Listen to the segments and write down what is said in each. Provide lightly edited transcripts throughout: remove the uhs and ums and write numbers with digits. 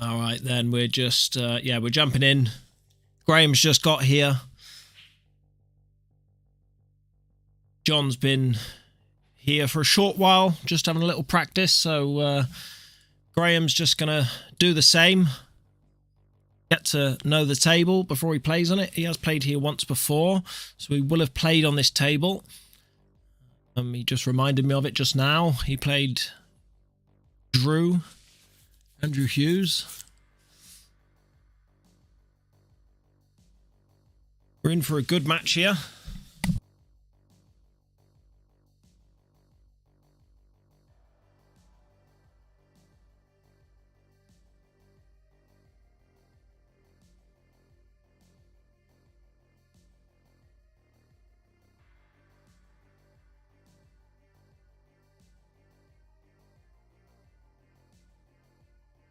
All right, then we're just, yeah, we're jumping in. Graham's just got here. John's been here for a short while, just having a little practice. So Graham's just going to do the same. Get to know the table before he plays on it. He has played here once before, so he will have played on this table. He just reminded me of it just now. He played Andrew Hughes. We're in for a good match here.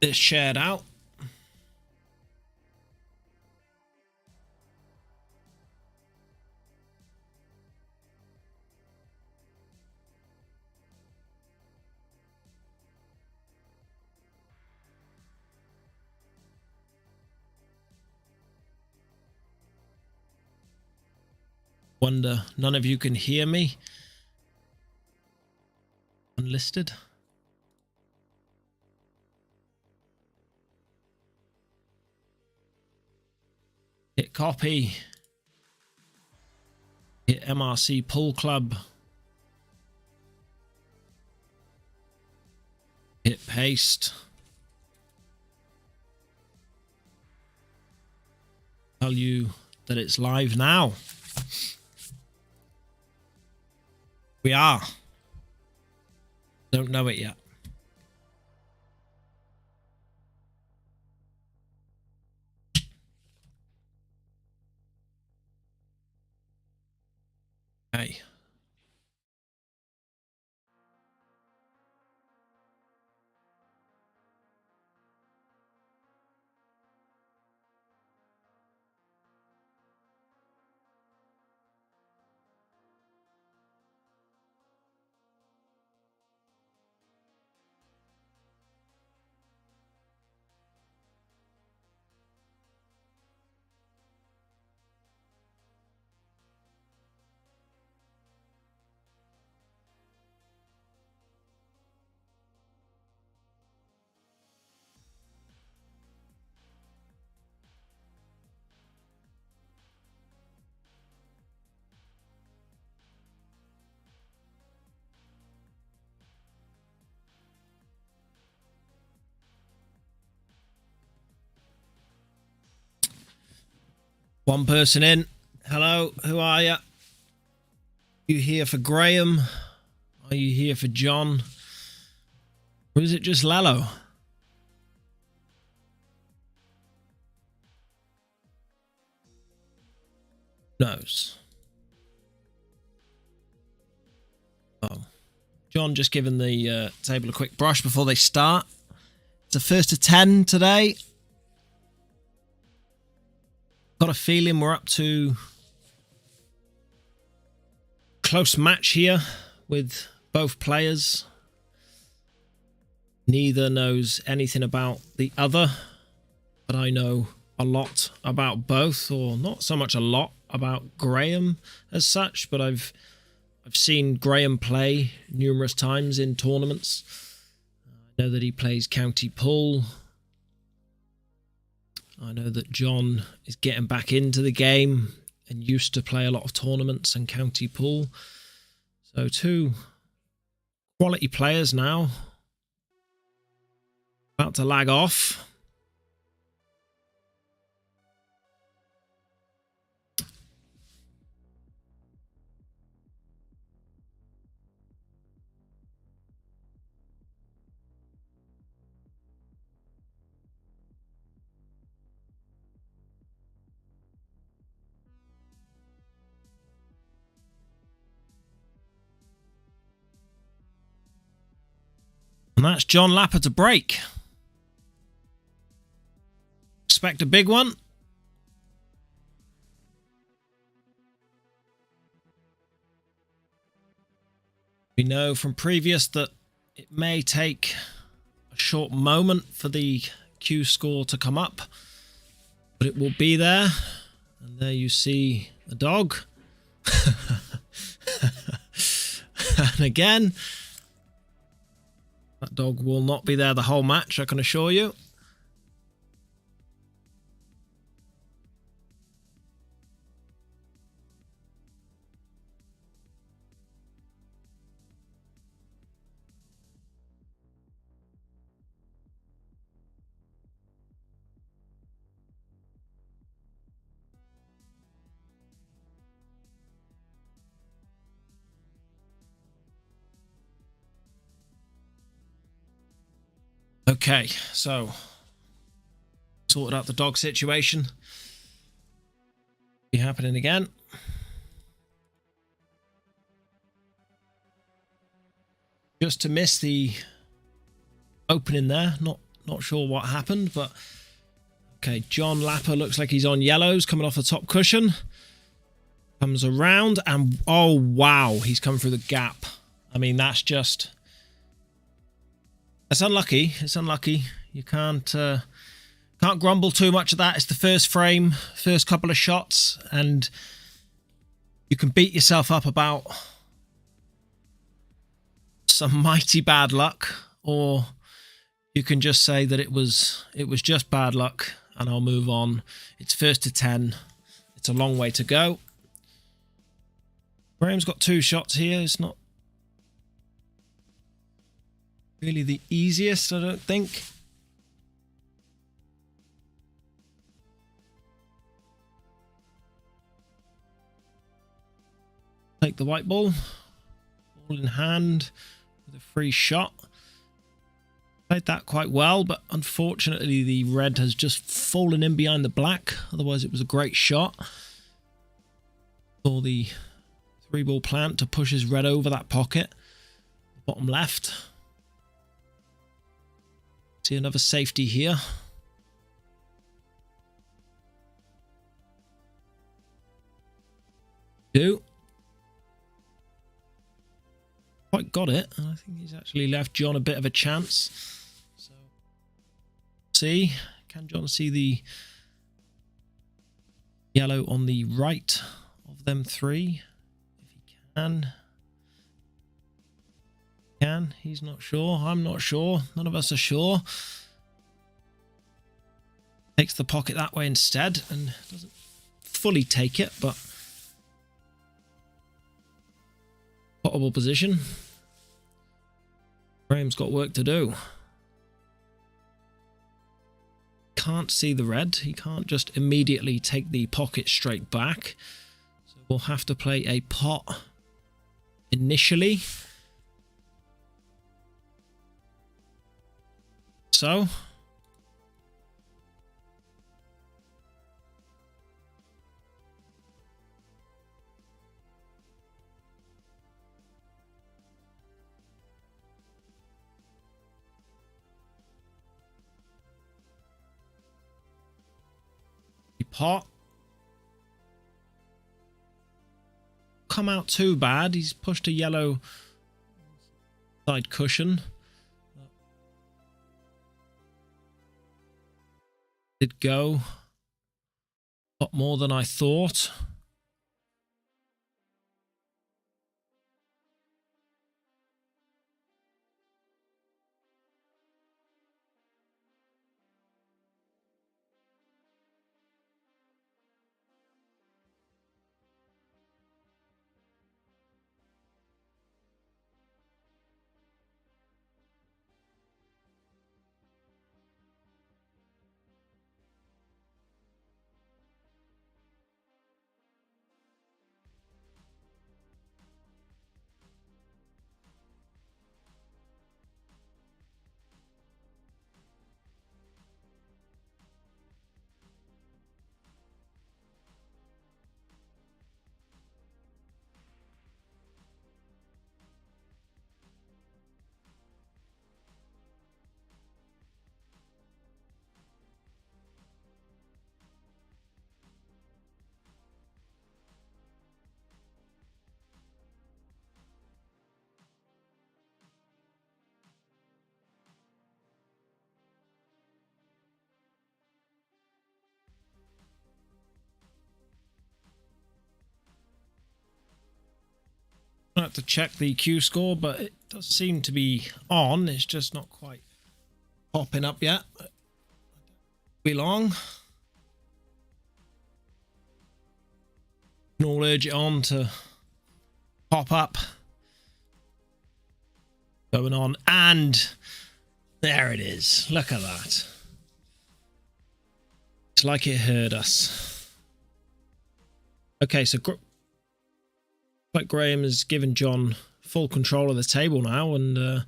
It's shared out. Wonder none of you can hear me. Unlisted. Hit copy. Hit MRC Pull Club. Hit paste. Tell you that it's live now. We are. Don't know it yet. Okay. One person in. Hello, who are you? You here for Graham? Are you here for John? Or is it just Lalo? Who knows? Oh. John just giving the table a quick brush before they start. It's a first to 10 today. Got a feeling we're up to a close match here with both players. Neither knows anything about the other, but I know a lot about both, or not so much a lot about Graham as such, but I've seen Graham play numerous times in tournaments. I know that he plays County Pool. I know that John is getting back into the game and used to play a lot of tournaments and county pool. So two quality players now. About to lag off. And that's Gibson-Lapper to break. Expect a big one. We know from previous that it may take a short moment for the Q score to come up, but it will be there. And there you see a dog. And again, that dog will not be there the whole match, I can assure you. Okay, so sorted out the dog situation. Be happening again. Just to miss the opening there. Not sure what happened, but okay. Gibson-Lapper looks like he's on yellows, coming off the top cushion. Comes around and oh wow, he's come through the gap. I mean, that's just. It's unlucky. It's unlucky. You can't grumble too much at that. It's the first frame, first couple of shots, and you can beat yourself up about some mighty bad luck, or you can just say that it was just bad luck, and I'll move on. It's first to 10. It's a long way to go. Graham's got 2 shots here. It's not really the easiest, I don't think. Take the white ball. Ball in hand with a free shot. Played that quite well, but unfortunately the red has just fallen in behind the black. Otherwise it was a great shot. For the 3-ball plant to push his red over that pocket. Bottom left. See another safety here. Two. Quite got it. I think he's actually left John a bit of a chance. So, see, can John see the yellow on the right of them 3? If he can. He's not sure. I'm not sure. None of us are sure. Takes the pocket that way instead and doesn't fully take it, but potable position. Graham's got work to do. Can't see the red. He can't just immediately take the pocket straight back. So we'll have to play a pot initially. So the pot come out too bad. He's pushed a yellow side cushion. Did go a lot more than I thought. I have to check the Q score, but it does seem to be on. It's just not quite popping up yet. Be long. And I'll urge it on to pop up. Going on, and there it is. Look at that. It's like it heard us. Okay, so like Graham has given John full control of the table now, and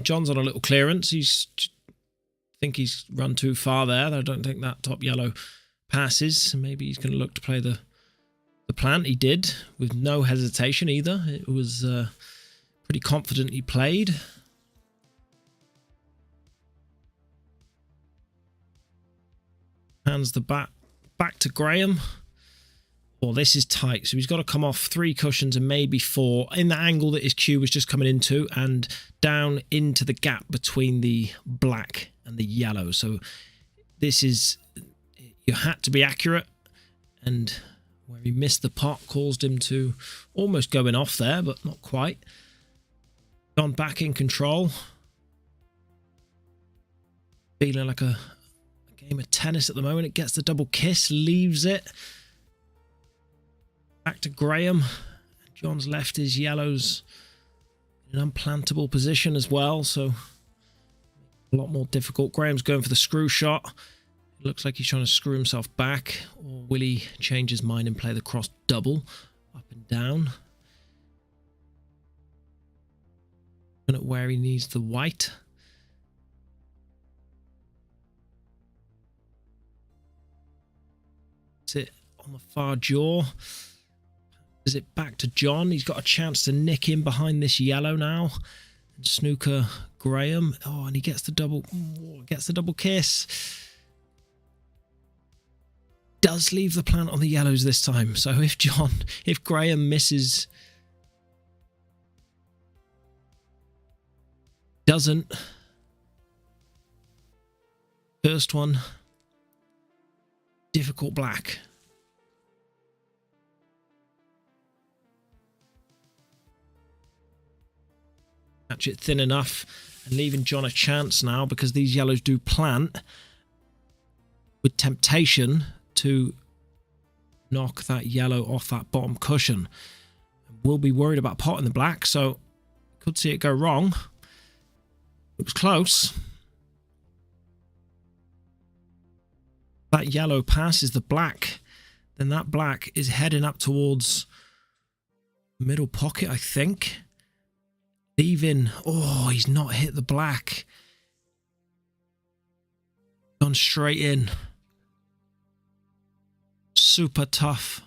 John's on a little clearance. I think he's run too far there. I don't think that top yellow passes. Maybe he's going to look to play the plant. He did with no hesitation either. It was pretty confident he played. Hands the back to Graham. Well, this is tight, so he's got to come off 3 cushions and maybe 4 in the angle that his cue was just coming into, and down into the gap between the black and the yellow. So this is, you had to be accurate, and where he missed the pot caused him to almost going off there, but not quite. Gone back in control. Feeling like a game of tennis at the moment. It gets the double kiss, leaves it. Back to Graham. John's left his yellows in an unplantable position as well, so a lot more difficult. Graham's going for the screw shot. It looks like he's trying to screw himself back, or will he change his mind and play the cross double up and down? Looking at where he needs the white. Sit on the far jaw. Is it back to John? He's got a chance to nick in behind this yellow now. And snooker Graham. Oh, and he gets the double. Oh, gets the double kiss. Does leave the plant on the yellows this time. So if Graham misses, doesn't. First one. Difficult black. Catch it thin enough and leaving John a chance now, because these yellows do plant with temptation to knock that yellow off that bottom cushion. We'll be worried about potting the black, so could see it go wrong. It was close. That yellow passes the black, then that black is heading up towards the middle pocket, I think. Leaving, oh, he's not hit the black. Gone straight in. Super tough.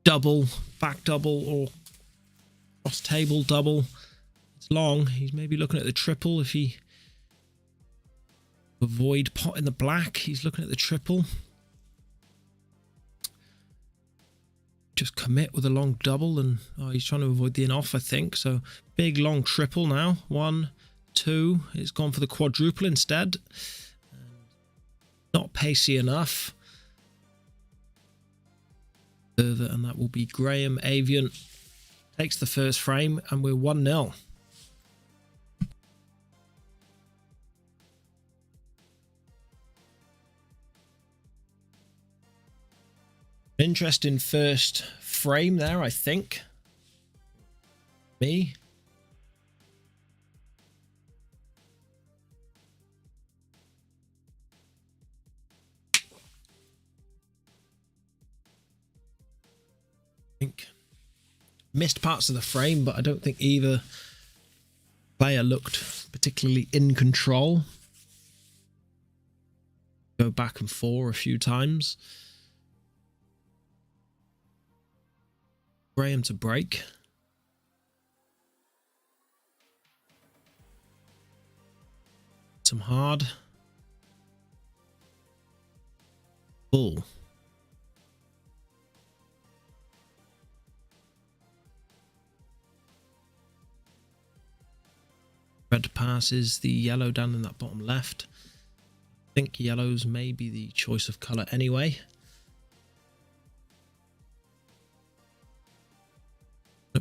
Double, back double, or cross table double. It's long. He's maybe looking at the triple if he avoid pot in the black. He's looking at the triple. Just commit with a long double, and he's trying to avoid the in-off, I think. So big long triple now. 1, 2. It's gone for the quadruple instead. Not pacey enough. Further, and that will be Graham. Avaient takes the first frame, and we're 1-0. Interesting first frame there, I think. Me. I think missed parts of the frame, but I don't think either player looked particularly in control. Go back and forth a few times. Graham to break. Some hard. Bull. Red passes the yellow down in that bottom left. I think yellows may be the choice of colour anyway.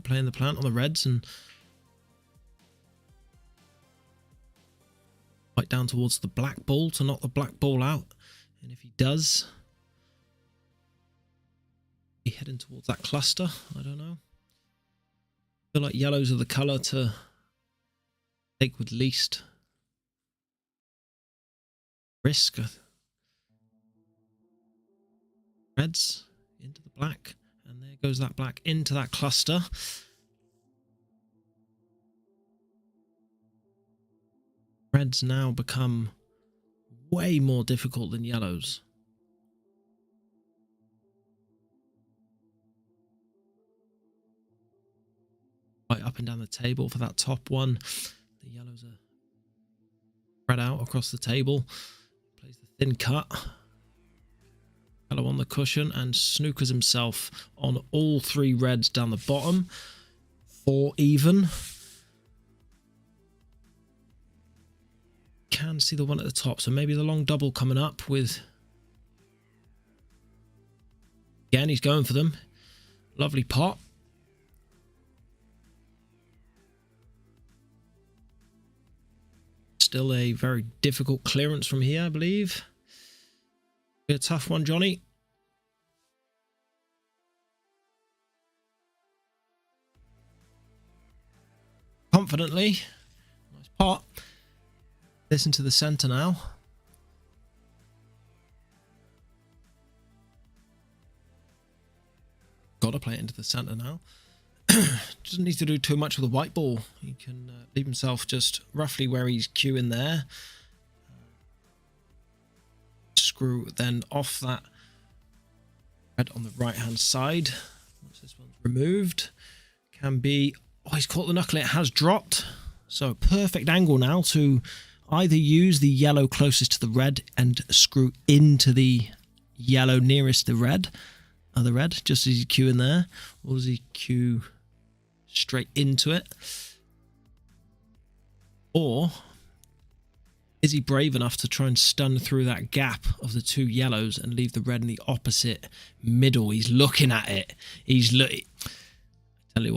playing the plant on the reds and right down towards the black ball to knock the black ball out. And if he does, he heading towards that cluster. I don't know. I feel like yellows are the colour to take with least risk. Reds into the black, and there goes that black into that cluster. Reds now become way more difficult than yellows. Right up and down the table for that top one. The yellows are spread out across the table. Plays the thin cut. Yellow on the cushion and snookers himself on all three reds down the bottom. 4 even. Can see the one at the top, so maybe the long double coming up with. Again, he's going for them. Lovely pot. Still a very difficult clearance from here, I believe. Be a tough one, Johnny. Confidently. Nice pot. This into the centre now. Got to play it into the centre now. Doesn't need to do too much with the white ball. He can leave himself just roughly where he's queuing there. Screw then off that red on the right hand side. Once this one's removed, can be. Oh, he's caught the knuckle. It has dropped. So perfect angle now to either use the yellow closest to the red and screw into the yellow nearest the red, other red, just as he's queuing there, or does he queue straight into it? Or is he brave enough to try and stun through that gap of the two yellows and leave the red in the opposite middle? He's looking at it. He's looking. Tell you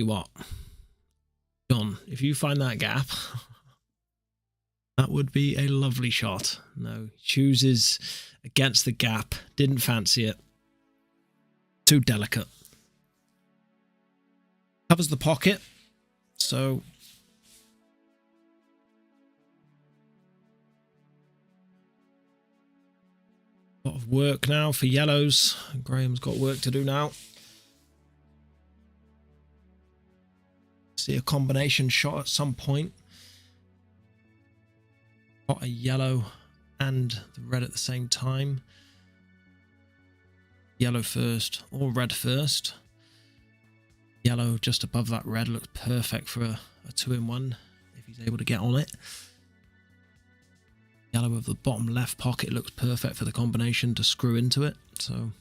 what. John, if you find that gap, that would be a lovely shot. No, chooses against the gap. Didn't fancy it. Too delicate. Covers the pocket. So a lot of work now for yellows. Graham's got work to do now. See a combination shot at some point. Got a yellow and the red at the same time. Yellow first or red first. Yellow just above that red looks perfect for a 2-in-1 if he's able to get on it. Yellow of the bottom left pocket looks perfect for the combination to screw into it. So,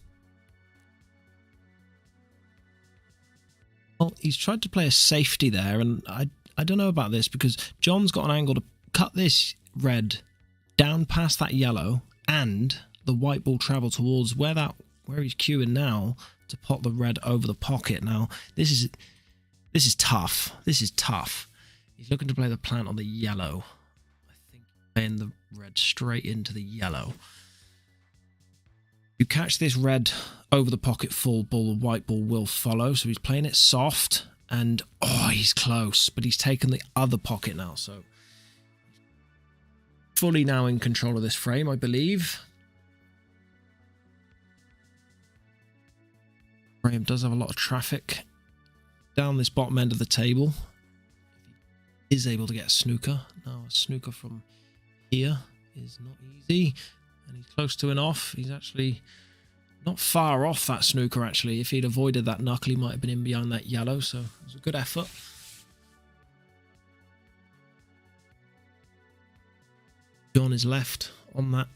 well, he's tried to play a safety there, and I don't know about this because John's got an angle to cut this red down past that yellow and the white ball travel towards where he's queuing now to pop the red over the pocket. Now this is tough. This is tough. He's looking to play the plant on the yellow. I think playing the red straight into the yellow. You catch this red over the pocket full ball, the white ball will follow. So he's playing it soft and oh, he's close, but he's taken the other pocket now. So fully now in control of this frame, I believe. Graham does have a lot of traffic down this bottom end of the table. He is able to get a snooker. Now a snooker from here is not easy. And he's close to an off. He's actually not far off that snooker, actually. If he'd avoided that knuckle, he might have been in behind that yellow. So it was a good effort. John is left on that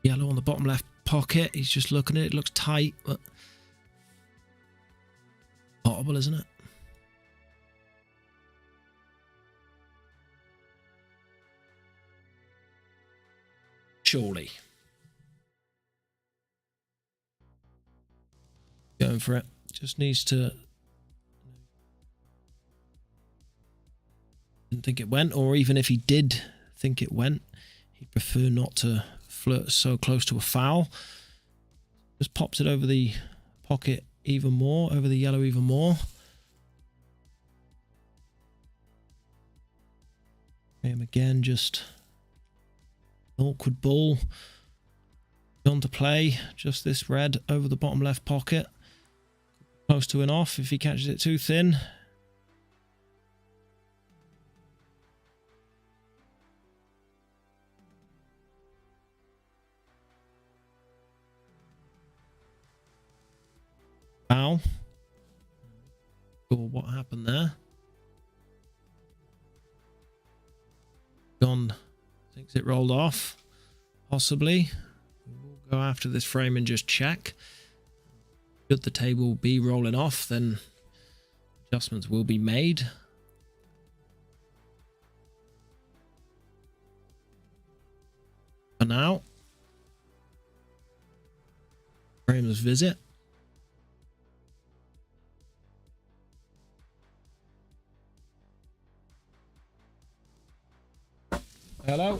yellow on the bottom left pocket. He's just looking at it. It looks tight, but potable, isn't it? Surely. going for it. Just needs to... Didn't think it went, or even if he did think it went, he'd prefer not to flirt so close to a foul. Just pops it over the pocket even more, over the yellow even more. Him again, just awkward ball. On to play, just this red over the bottom left pocket. Close to an off if he catches it too thin. Foul. Or what happened there? John thinks it rolled off. Possibly. We'll go after this frame and just check. Should the table be rolling off, then adjustments will be made. For now, Graham's visit. Hello.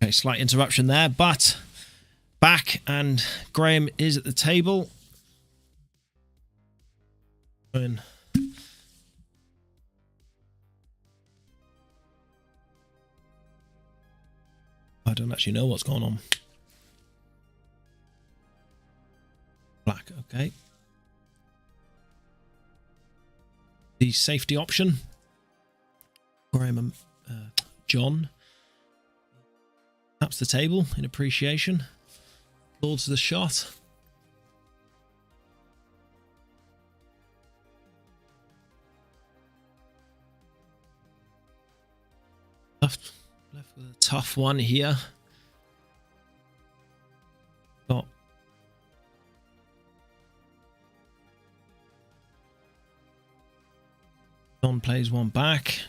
Okay, slight interruption there, but back, and Graham is at the table. I don't actually know what's going on. Black, okay. The safety option. Graham and John taps the table in appreciation. Applauds the shot. Left with a tough one here. Got John plays one back,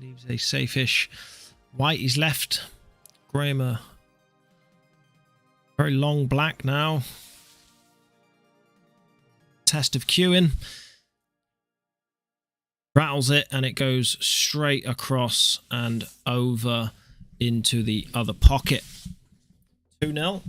leaves a safe-ish white. He's left Graham a very long black now. Test of queuing. Rattles it, and it goes straight across and over into the other pocket. 2-0.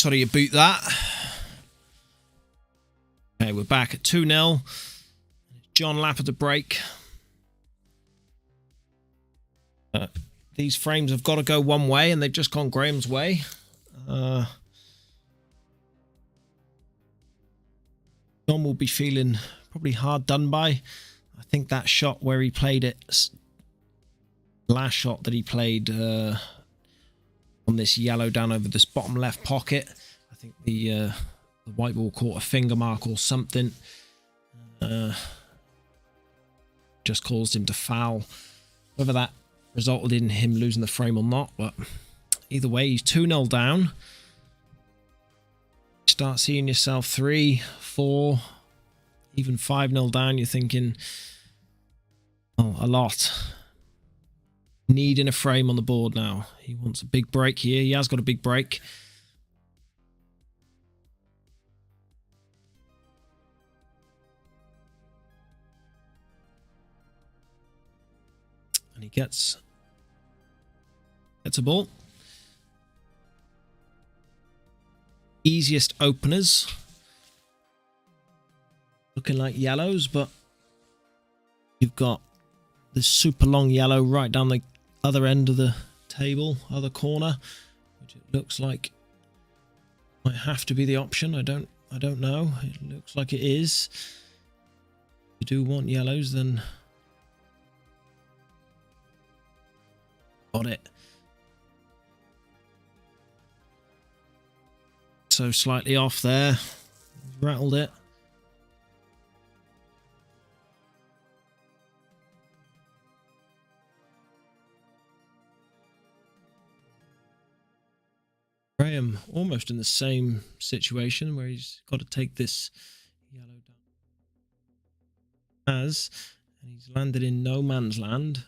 So do you boot that? Okay, we're back at 2-0. John Lapper to break. These frames have got to go one way, and they've just gone Graham's way. John will be feeling probably hard done by. I think that shot where he played it, last shot that he played on this yellow down over this bottom left pocket, I think the white ball caught a finger mark or something. Just caused him to foul. Whether that resulted in him losing the frame or not, but either way, he's 2-0 down. Start seeing yourself 3, 4, even 5-0 down. You're thinking, oh, a lot. Needing a frame on the board now. He wants a big break here. He has got a big break. And he gets a ball. Easiest openers. Looking like yellows, but you've got this super long yellow right down the other end of the table, other corner, which it looks like might have to be the option. I don't know. It looks like it is. If you do want yellows, then got it. So slightly off there. Rattled it. Graham almost in the same situation where he's got to take this yellow down. And he's landed in no man's land.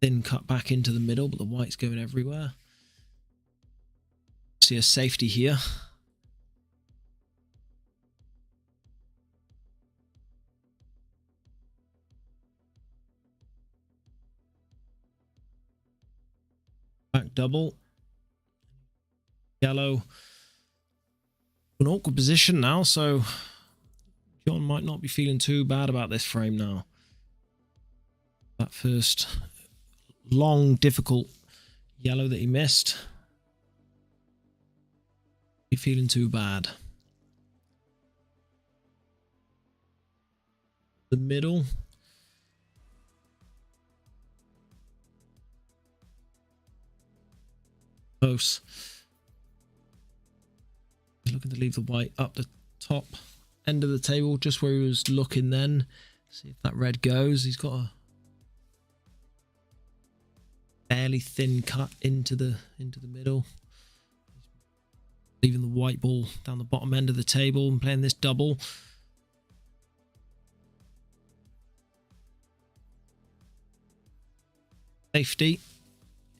Thin cut back into the middle, but the white's going everywhere. See a safety here. Back double. Yellow. An awkward position now, so John might not be feeling too bad about this frame now. That first long, difficult yellow that he missed. Be feeling too bad. The middle. Close. He's looking to leave the white up the top end of the table, just where he was looking then. See if that red goes. He's got a fairly thin cut into the middle. Leaving the white ball down the bottom end of the table and playing this double. Safety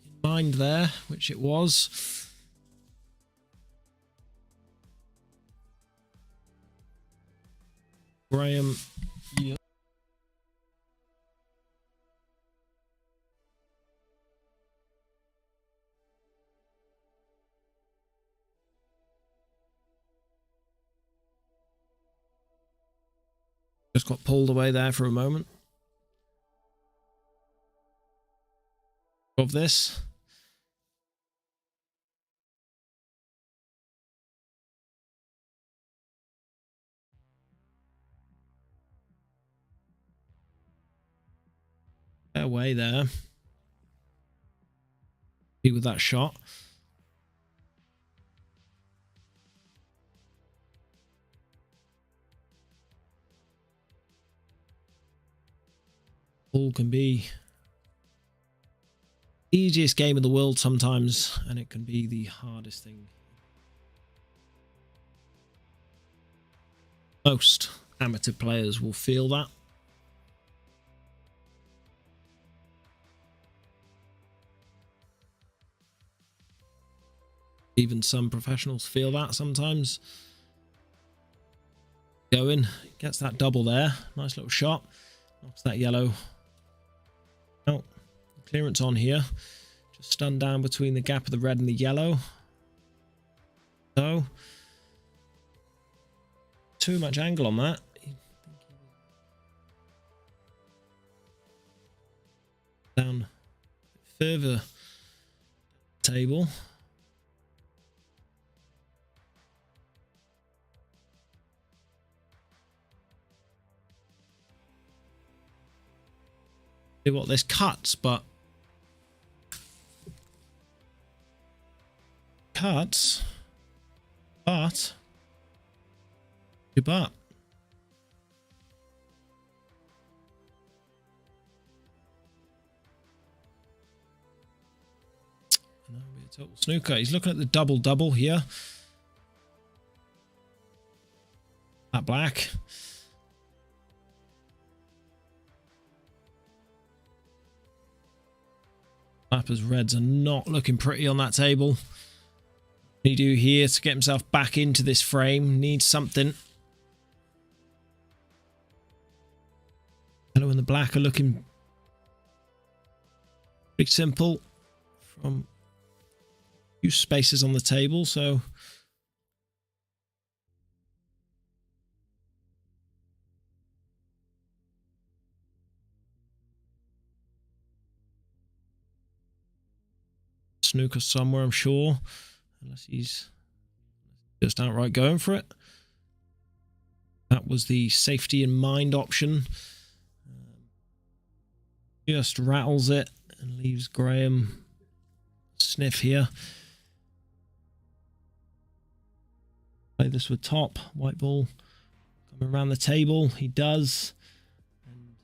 in mind there, which it was. Graham. Yeah. Just got pulled away there for a moment. Of this. Away there. Be with that shot. Ball can be the easiest game in the world sometimes, and it can be the hardest thing. Most amateur players will feel that. Even some professionals feel that sometimes. Going, gets that double there. Nice little shot. Knocks that yellow out. Clearance on here. stun down between the gap of the red and the yellow. So, too much angle on that. Down further table. See what this cuts, but your butt. Total snooker. He's looking at the double here. That black. Lapper's reds are not looking pretty on that table. What do you do here to get himself back into this frame? Needs something. Yellow and the black are looking pretty simple from few spaces on the table, so snooker somewhere, I'm sure, unless he's just outright going for it. That was the safety in mind option. Just rattles it and leaves Graham sniff here. Play this with top. White ball coming around the table. He does. And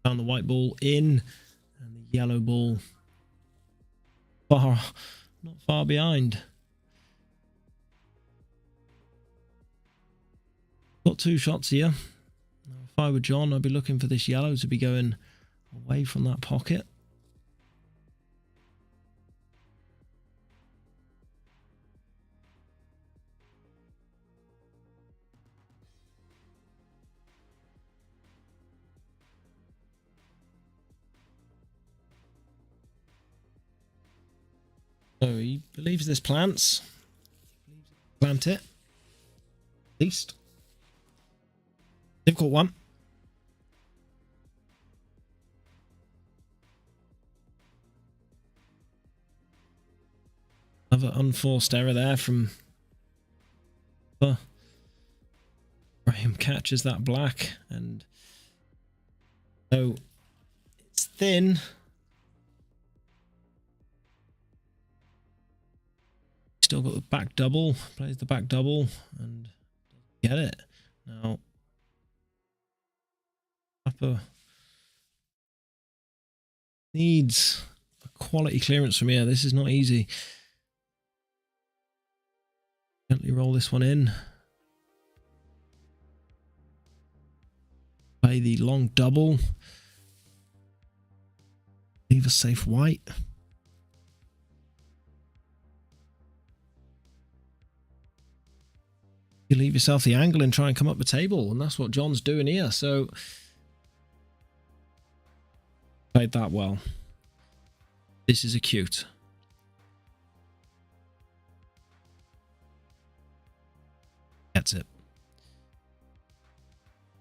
found the white ball in. And the yellow ball not far behind. Got two shots here. Now, if I were John, I'd be looking for this yellow to be going away from that pocket. So he believes this plants. Plant it. At least. Difficult one. Another unforced error there from Graham. Catches that black, and so it's thin. Still got the back double, plays the back double and get it. Now Lapper needs a quality clearance from here. This is not easy. Gently roll this one in. Play the long double. Leave a safe white. You leave yourself the angle and try and come up the table, and that's what John's doing here. So played that well. This is acute. Gets it.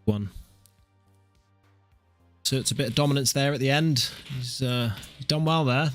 One. So it's a bit of dominance there at the end. He's done well there.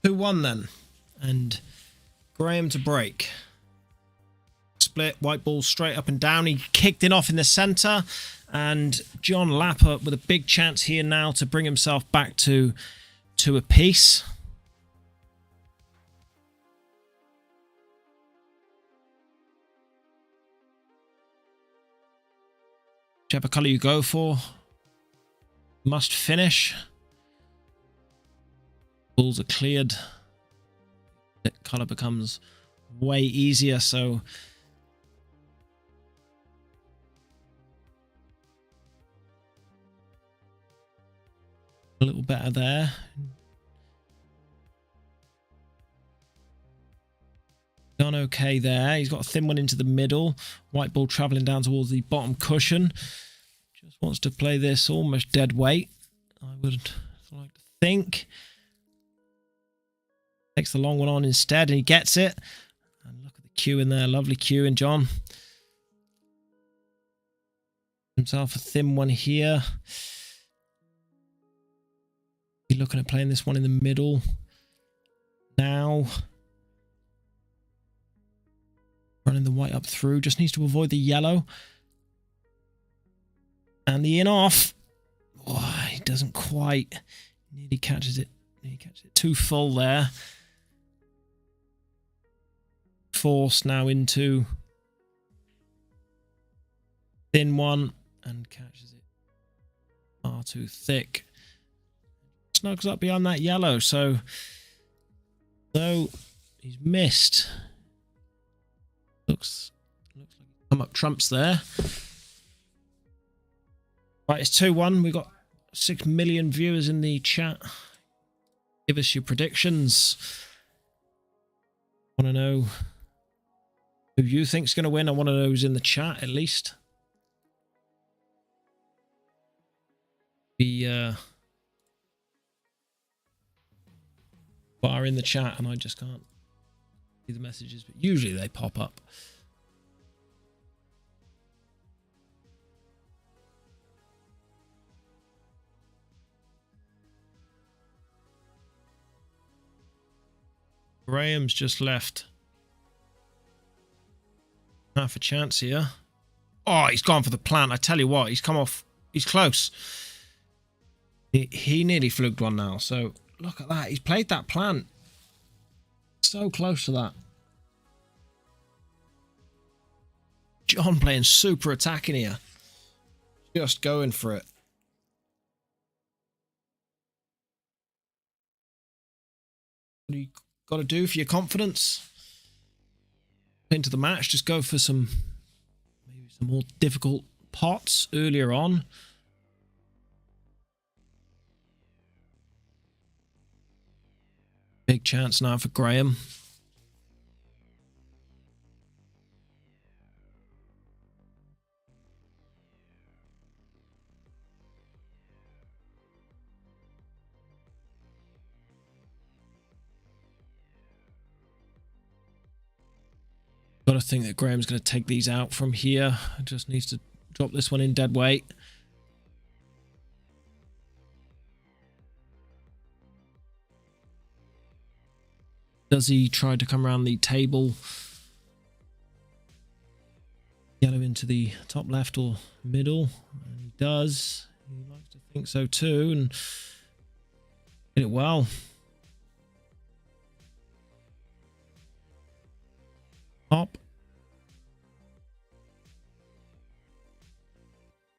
Who won then? And Graham to break. Split, white ball straight up and down. He kicked it off in the centre. And John Lapper with a big chance here now to bring himself back to a piece. Whichever colour you go for, must finish. Balls are cleared. The colour becomes way easier, so a little better there. Done okay there. He's got a thin one into the middle. White ball travelling down towards the bottom cushion. Just wants to play this almost dead weight, I would like to think. Takes the long one on instead, and he gets it. And look at the cue in there. Lovely cue in, John. Himself a thin one here. He's looking at playing this one in the middle now. Running the white up through. Just needs to avoid the yellow. And the in off. Oh, he doesn't quite. Nearly catches it. Nearly catches it too full there. Forced now into thin one and catches it far too thick. Snugs up behind that yellow, so though he's missed. Looks like come up trumps there. Right, it's 2-1. We've got 6 million viewers in the chat. Give us your predictions. Want to know who you think's going to win? I want to know who's in the chat at least. Be far in the chat, and I just can't see the messages, but usually they pop up. Graham's just left half a chance here. Oh, he's gone for the plant. I tell you what, he's come off. He's close. He nearly fluked one now. So look at that. He's played that plant. So close to that. John playing super attacking here. Just going for it. What do you got to do for your confidence? Into the match, just go for some maybe some more difficult pots earlier on. Big chance now for Graham. Got to think that Graham's going to take these out from here. Just needs to drop this one in dead weight. Does he try to come around the table? Yellow into the top left or middle? And he does. He likes to think so too, and hit it well. Top.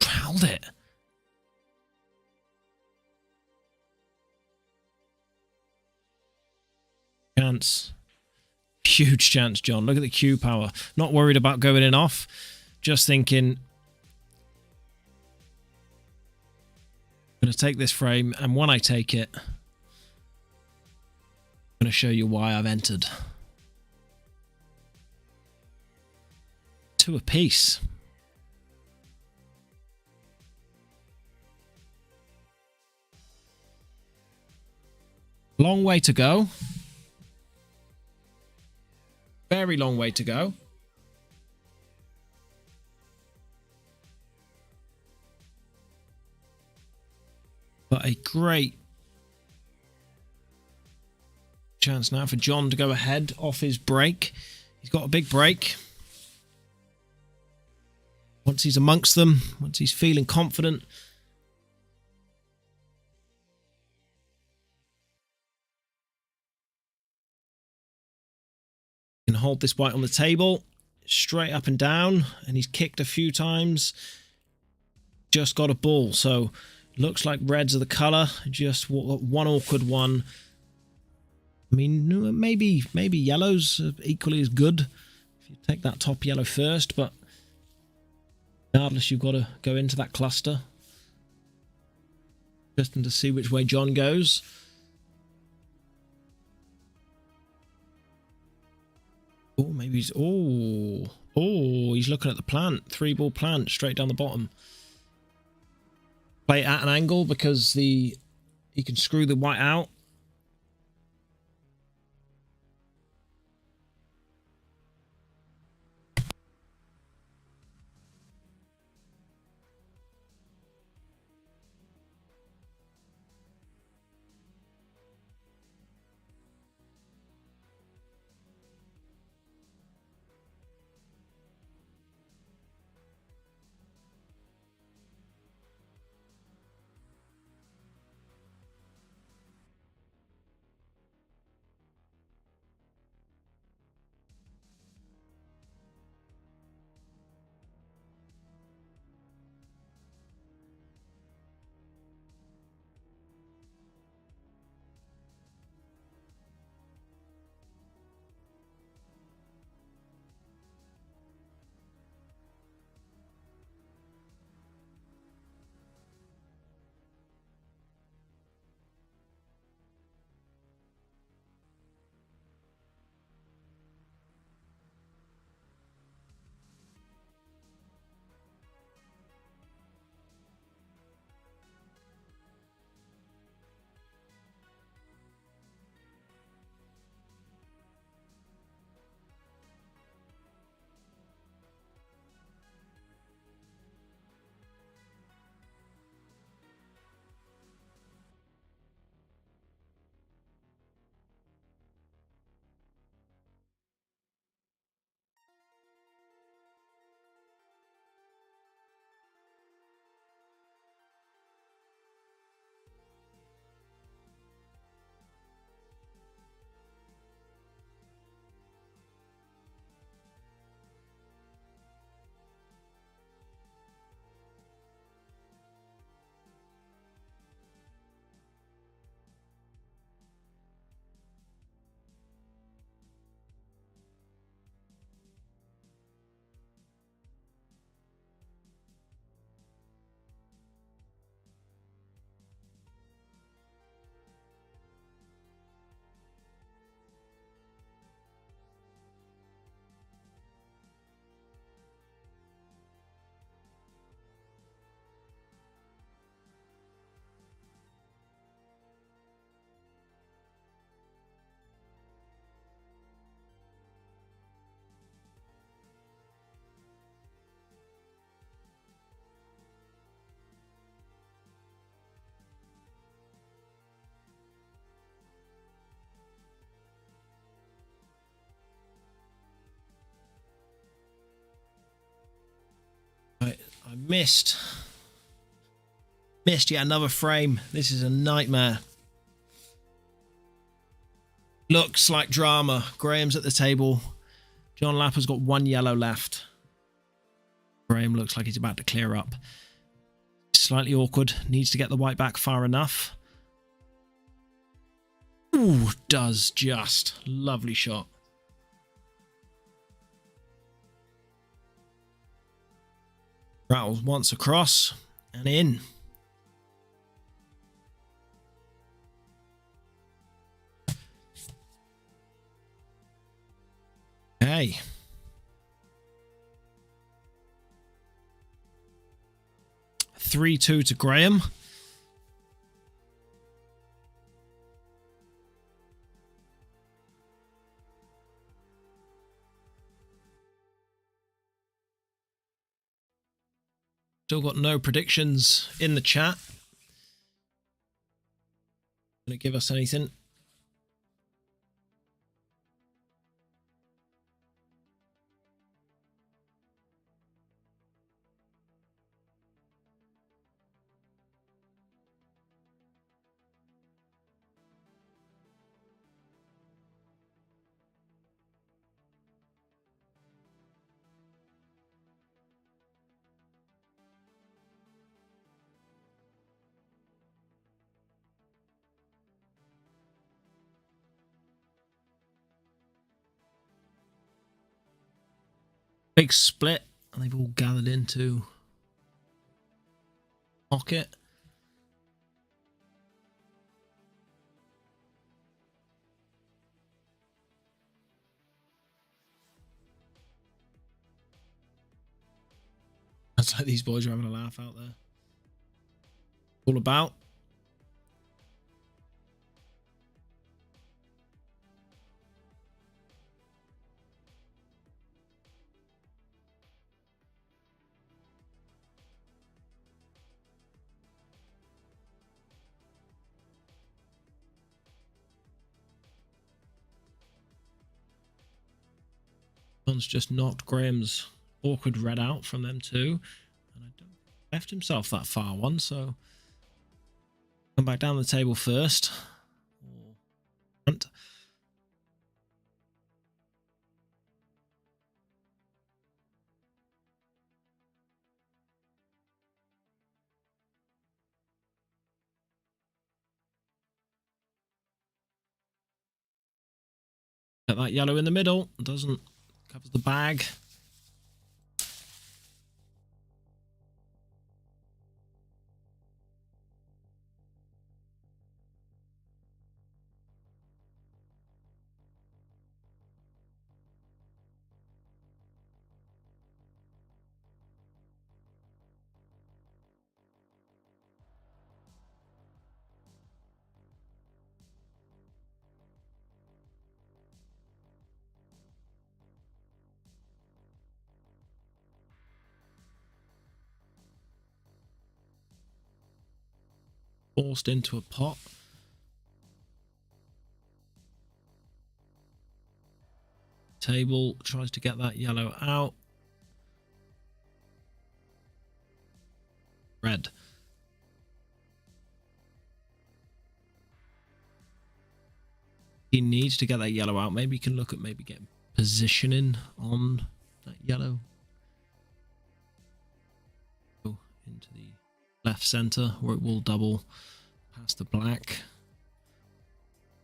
Held it. Chance. Huge chance, John. Look at the Q power. Not worried about going in off. Just thinking, I'm going to take this frame, and when I take it, I'm going to show you why I've entered. 2 apiece. Long way to go. Very long way to go. But a great chance now for John to go ahead off his break. He's got a big break. Once he's amongst them, once he's feeling confident. He can hold this white on the table, straight up and down, and he's kicked a few times. just got a bull, so looks like reds are the color. Just one awkward one. I mean, maybe yellows are equally as good if you take that top yellow first, but regardless, you've got to go into that cluster. Just to see which way John goes. Oh, maybe he's... Oh, he's looking at the plant. 3-ball plant straight down the bottom. Play it at an angle because he can screw the white out. I missed yet another frame. This is a nightmare. Looks like drama. Graham's at the table. John Lapper's got 1 yellow left. Graham looks like he's about to clear up. Slightly awkward. Needs to get the white back far enough. Ooh, does just. Lovely shot. Rattles once across and in. Okay. (3-2) to Graham. Still got no predictions in the chat. Gonna give us anything? big split, and they've all gathered into pocket. It's like these boys are having a laugh out there. All about. John's just knocked Graham's awkward red out from them too. And I don't left himself that far one, so come back down the table first. Get that yellow in the middle, doesn't cover the bag. Forced into a pot. Table tries to get that yellow out. Red. He needs to get that yellow out. Maybe he can look at maybe getting positioning on that yellow. Go into the left center where it will double past the black.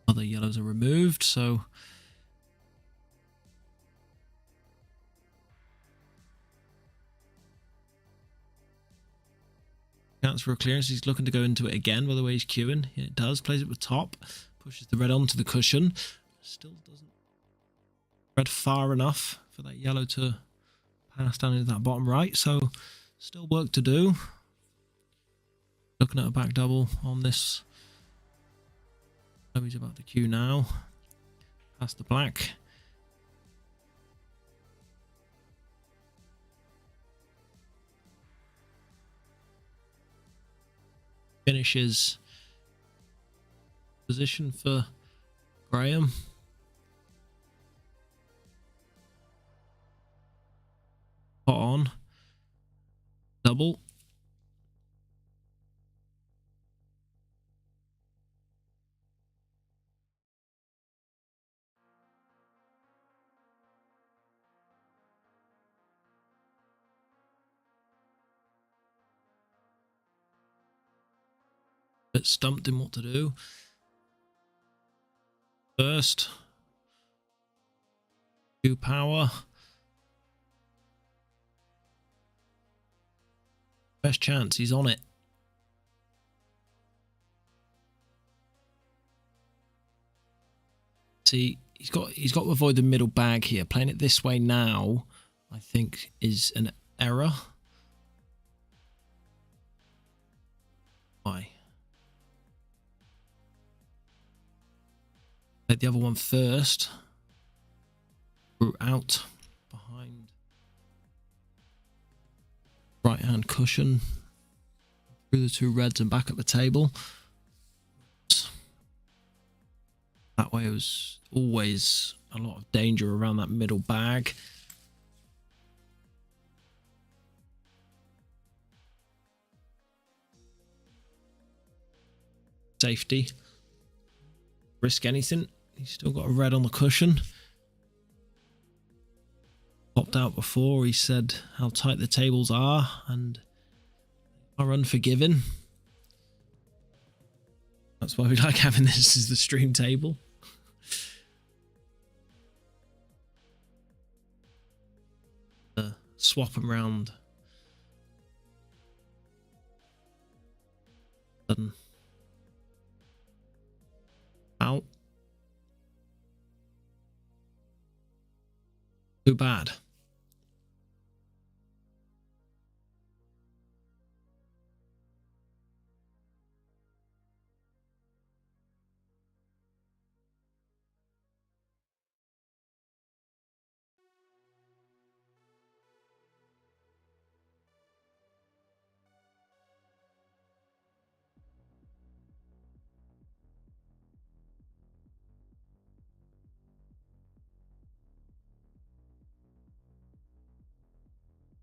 Other yellows are removed, so counts for a clearance. He's looking to go into it again by the way he's queuing. Yeah, it does. Plays it with top. Pushes the red onto the cushion. Still doesn't red far enough for that yellow to pass down into that bottom right. So still work to do. Looking at a back double on this. He's about to queue now. Past the black. Finishes position for Graham. Pot on. Double. Bit stumped in what to do. First. Power. Best chance, he's on it. See, he's got to avoid the middle bag here. Playing it this way now, I think, is an error. Why? Take the other one first. Out behind right hand cushion through the two reds and back at the table. That way it was always a lot of danger around that middle bag. Safety. Risk anything. He's still got a red on the cushion. Popped out before, he said how tight the tables are and are unforgiving. That's why we like having this as the stream table. swap them round. Out. Too bad.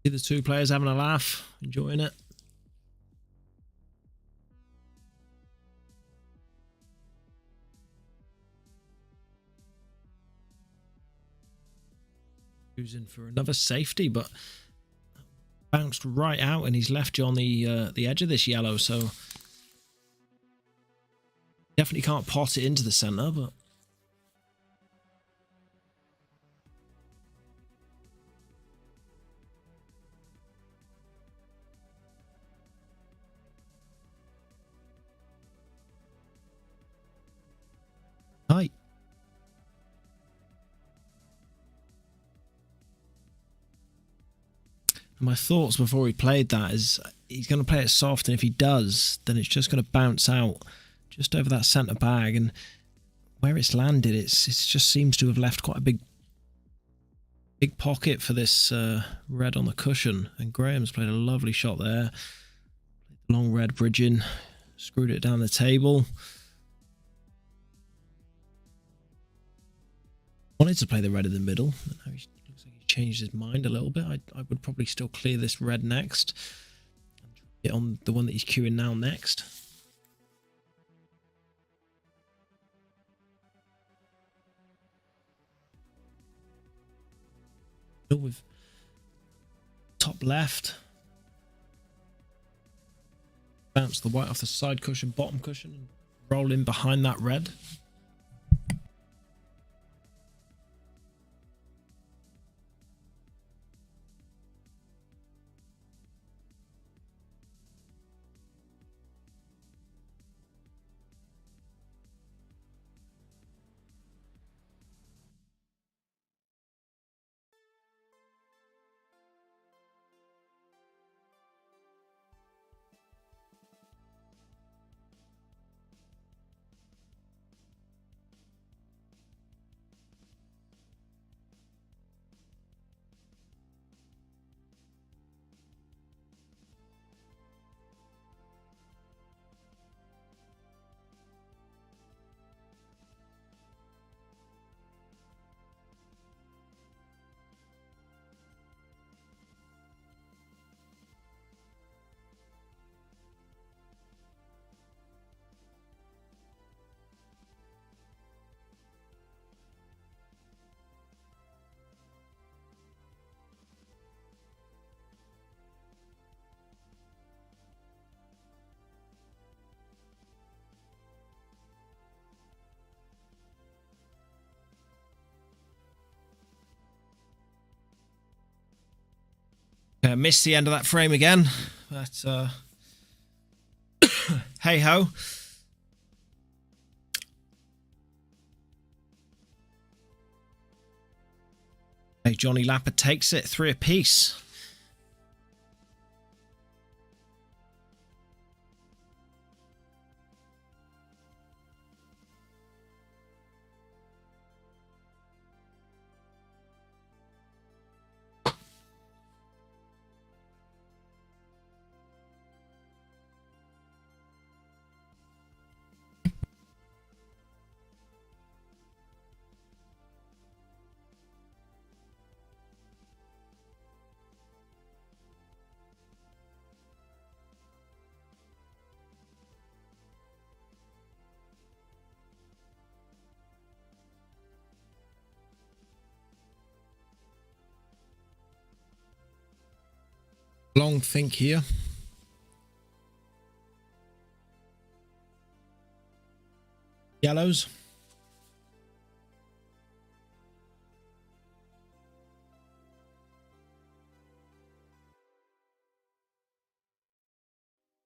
See the two players having a laugh, enjoying it. Who's in for another safety, but bounced right out, and he's left you on the edge of this yellow, so definitely can't pot it into the center, but tight. My thoughts before he played that is he's going to play it soft, and if he does, then it's just going to bounce out just over that centre bag, and where it's landed, it just seems to have left quite a big pocket for this red on the cushion. And Graham's played a lovely shot there, long red bridging, screwed it down the table. Wanted to play the red in the middle, but now he looks like he's changed his mind a little bit. I would probably still clear this red next and get on the one that he's queuing now next. Still with top left. Bounce the white off the side cushion, bottom cushion, and roll in behind that red. Missed the end of that frame again, but hey ho. Hey, Gibson-Lapper takes it 3 apiece. Long think here. Yellows.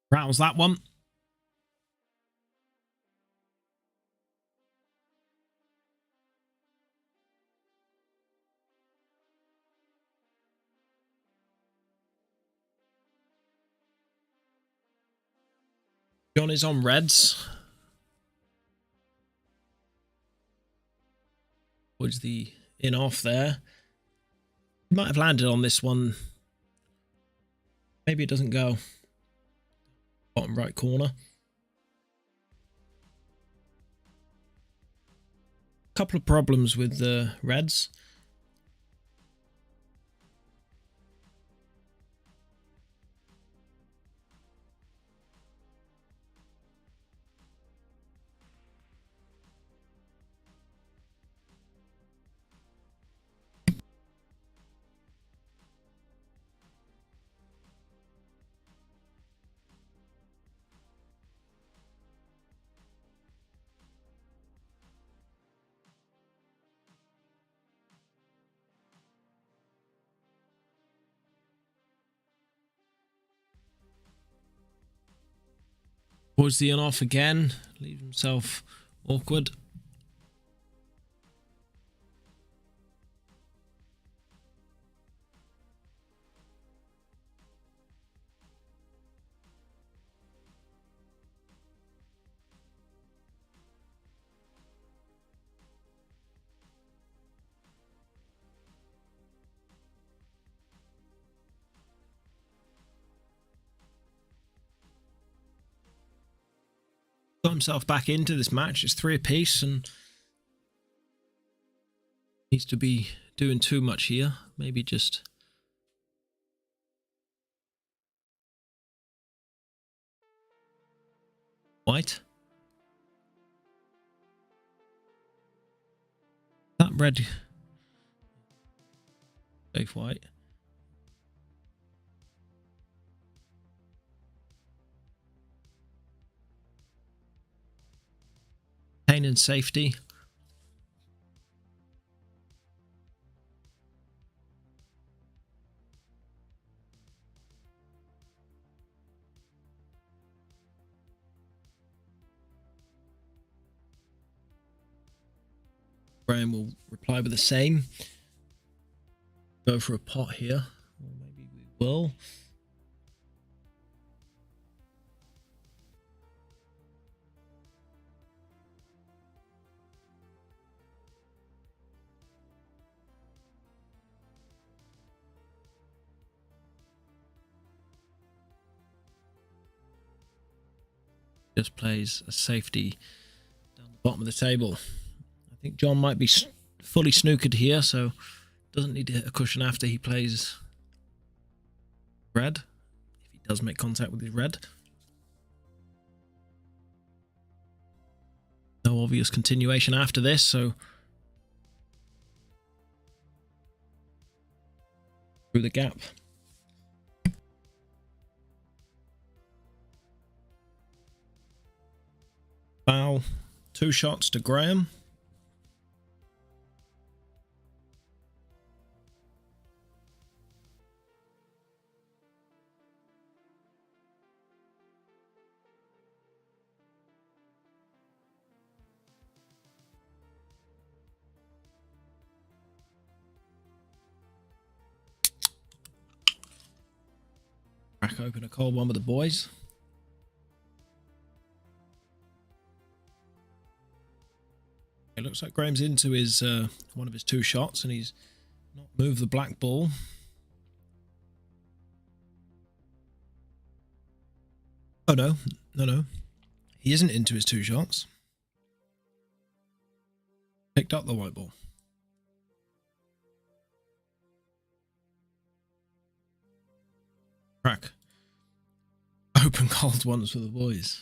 Rattles that one. John is on reds. Towards the in off there. He might have landed on this one. Maybe it doesn't go. Bottom right corner. Couple of problems with the reds. Towards the in off again. Leaves himself awkward. Got himself back into this match. It's 3 apiece and needs to be doing too much here. Maybe just white. That red. Safe white. Pain and safety. Graham will reply with the same. Go for a pot here. Or maybe we will. Just plays a safety down the bottom of the table. I think John might be fully snookered here, so doesn't need to hit a cushion after he plays red, if he does make contact with his red. No obvious continuation after this, so through the gap. Foul, 2 shots to Graham. Crack open a cold one with the boys. It looks like Graham's into his one of his 2 shots, and he's not moved the black ball. Oh no, no. He isn't into his 2 shots. Picked up the white ball. Crack. Open cold ones for the boys.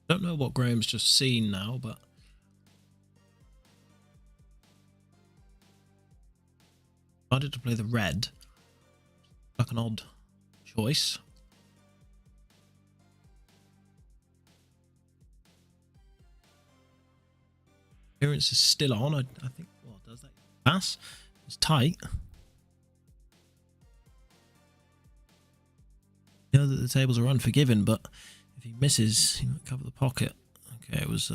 Don't know what Graham's just seen now, but decided to play the red. Like an odd choice. Clearance is still on. I think, what does that pass? It's tight. You know that the tables are unforgiving, but if he misses, he might cover the pocket. Okay, it was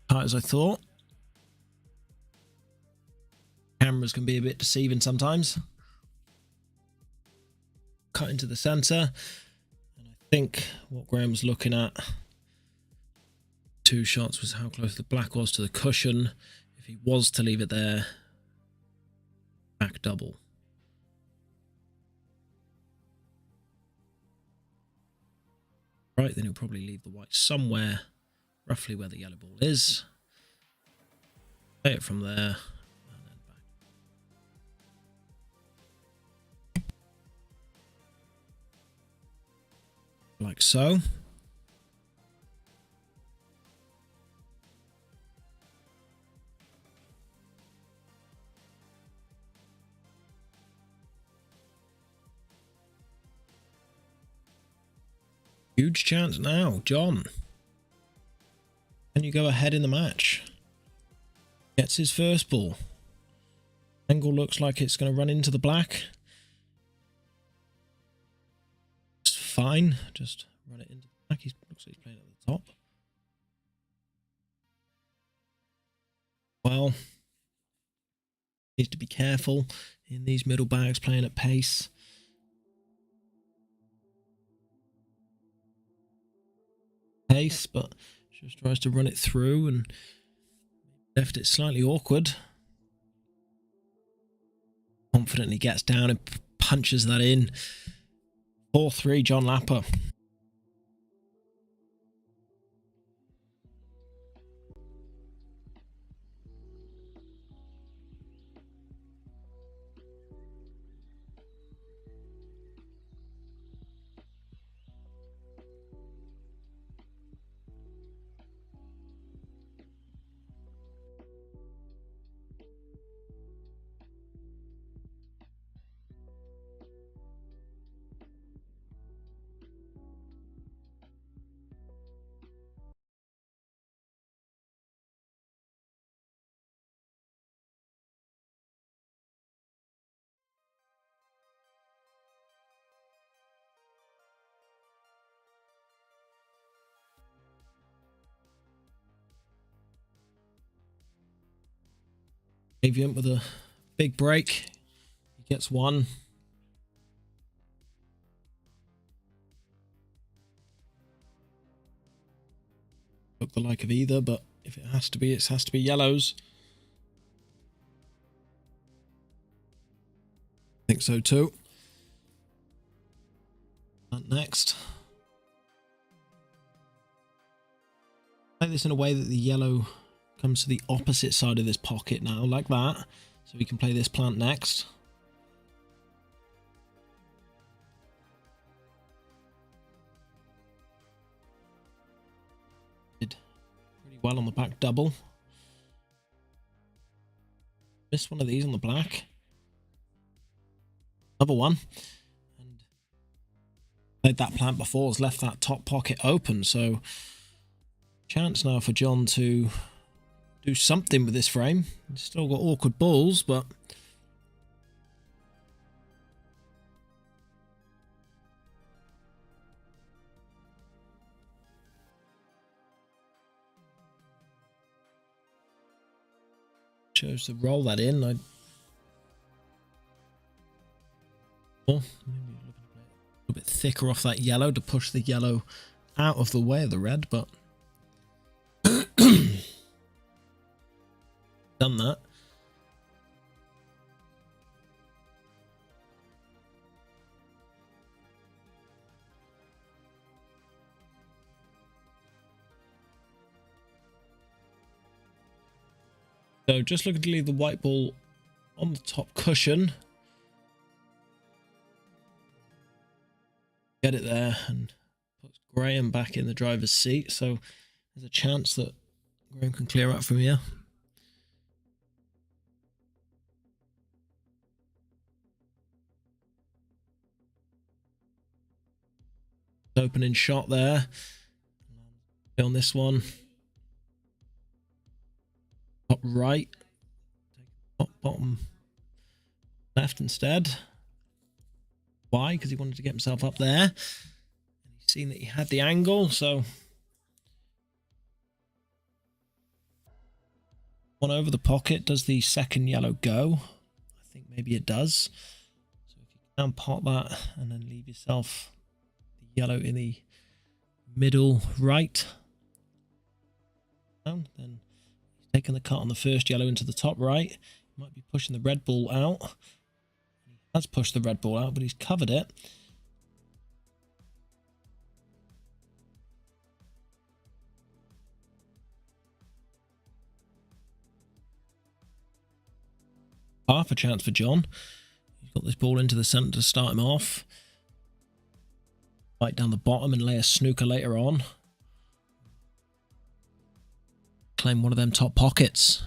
tight as I thought. Cameras can be a bit deceiving sometimes. Cut into the center, and I think what Graham was looking at 2 shots was how close the black was to the cushion. If he was to leave it there, back double. Right, then he'll probably leave the white somewhere roughly where the yellow ball is. Play it from there, and then back. Like so. Huge chance now, John. Can you go ahead in the match? Gets his first ball. Angle looks like it's going to run into the black. It's fine. Just run it into the black. He looks like he's playing at the top. Well, needs to be careful in these middle bags playing at pace. But just tries to run it through and left it slightly awkward. Confidently gets down and punches that in. 4-3 Gibson-Lapper. Avaient with a big break. He gets one. Look the like of either, but if it has to be, it has to be yellows. I think so too. And next. Play this in a way that the yellow comes to the opposite side of this pocket now, like that. So we can play this plant next. Did pretty well on the back double. Missed one of these on the black. Another one. And played that plant before, has left that top pocket open, so chance now for John to do something with this frame. He's still got awkward balls, but chose to roll that in. Maybe a little bit thicker off that yellow to push the yellow out of the way of the red, but done that. So just looking to leave the white ball on the top cushion. Get it there and puts Graham back in the driver's seat. So there's a chance that Graham can clear up from here. Opening shot there on this one. right. Top, bottom, left instead. Why? Because he wanted to get himself up there. And he's seen that he had the angle, so one over the pocket. Does the second yellow go? I think maybe it does. So if you can pot that and then leave yourself the yellow in the middle right, then he's taking the cut on the first yellow into the top right. He might be pushing the red ball out. He has pushed the red ball out, but he's covered it. Half a chance for John. He's got this ball into the centre to start him off. Right down the bottom and lay a snooker later on. Claim one of them top pockets.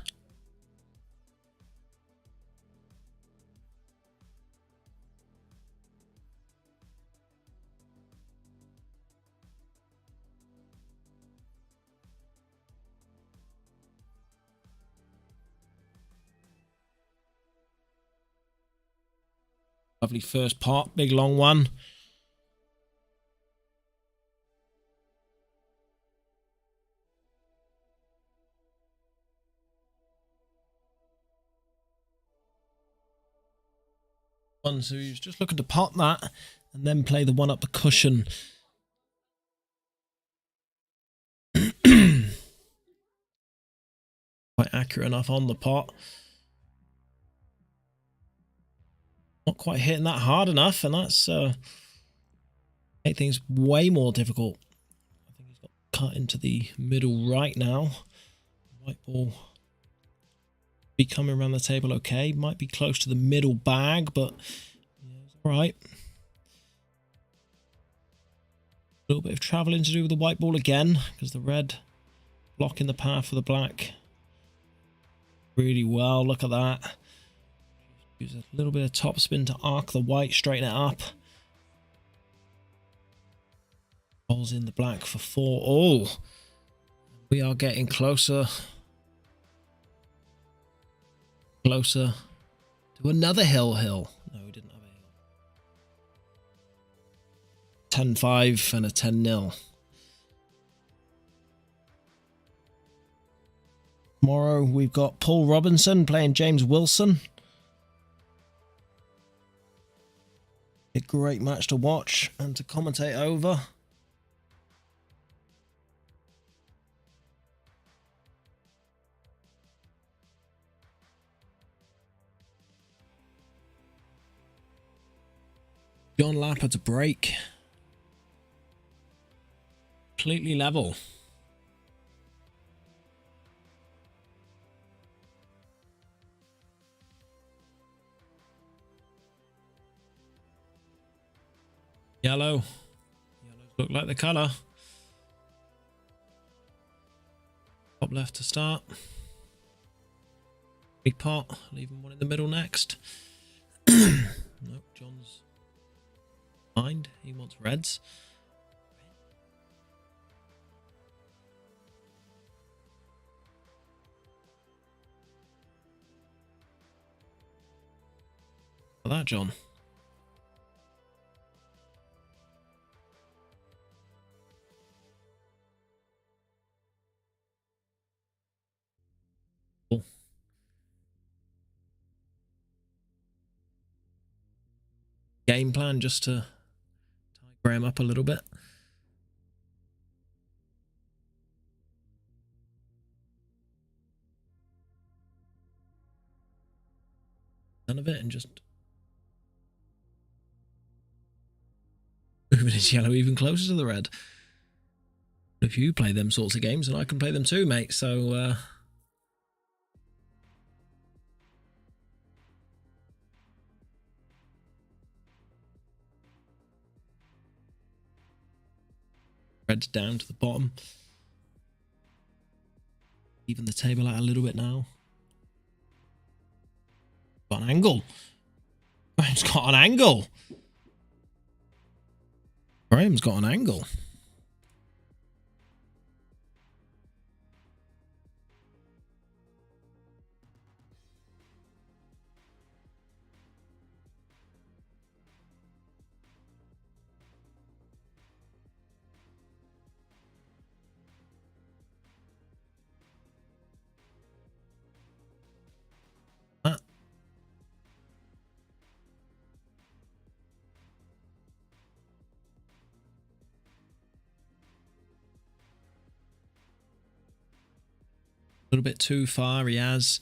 Lovely first pot, big long one. So he's just looking to pot that and then play the one up the cushion. Quite accurate enough on the pot. Not quite hitting that hard enough, and that's make things way more difficult. I think he's got cut into the middle right now. White ball be coming around the table okay. Might be close to the middle bag, but yeah, it's all right. A little bit of travelling to do with the white ball again, because the red blocking the path for the black really well. Look at that. Use a little bit of topspin to arc the white, straighten it up. Rolls in the black for 4 all. We are getting closer. Closer to another hill. No, we didn't have a hill. 10-5 and a 10-0. Tomorrow we've got Paul Robinson playing James Wilson. A great match to watch and to commentate over. Gibson-Lapper to break. Completely level. Yellow. Yellows look like the colour. Top left to start. Big pot. Leaving one in the middle next. Nope, John's mind. He wants reds. For that, John. Game plan just to tie Graham up a little bit. None of it, and just moving his yellow even closer to the red. If you play them sorts of games, then I can play them too, mate. So red down to the bottom. Even the table out a little bit now. Got an angle. Graham's got an angle. Graham's got an angle. little bit too far, he has.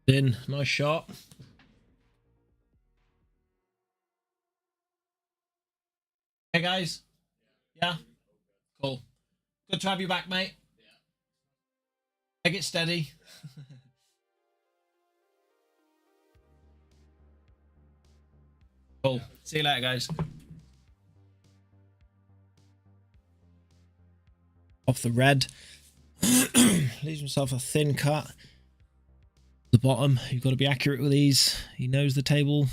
In, nice shot. Hey guys. Yeah? Cool. Good to have you back, mate. Make it steady. Cool. See you later, guys. Off the red. Leaves himself a thin cut. The bottom. You've got to be accurate with these. He knows the table.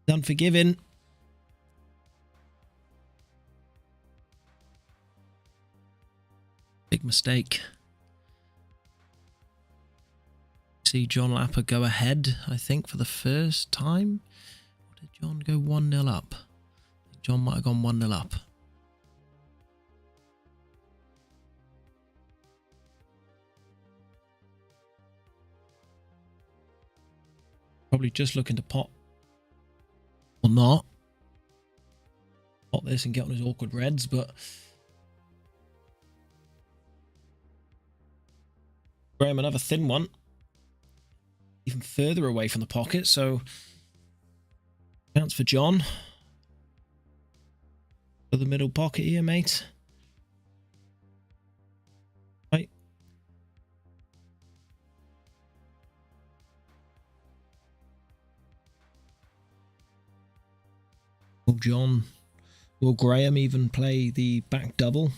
Unforgiving. Big mistake. See Gibson-Lapper go ahead, I think, for the first time. Or did John go 1-0 up? John might have gone 1-0 up. Probably just looking to pot. Or not. Pot this and get on his awkward reds, but Graham, another thin one. Even further away from the pocket, so chance for John. For the middle pocket here, mate. Right. Will Graham even play the back double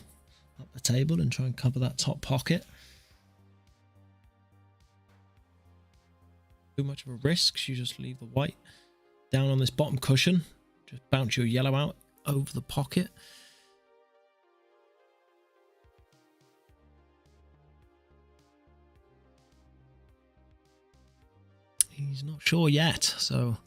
up the table and try and cover that top pocket? Too much of a risk. You just leave the white down on this bottom cushion. Just bounce your yellow out over the pocket. He's not sure yet, so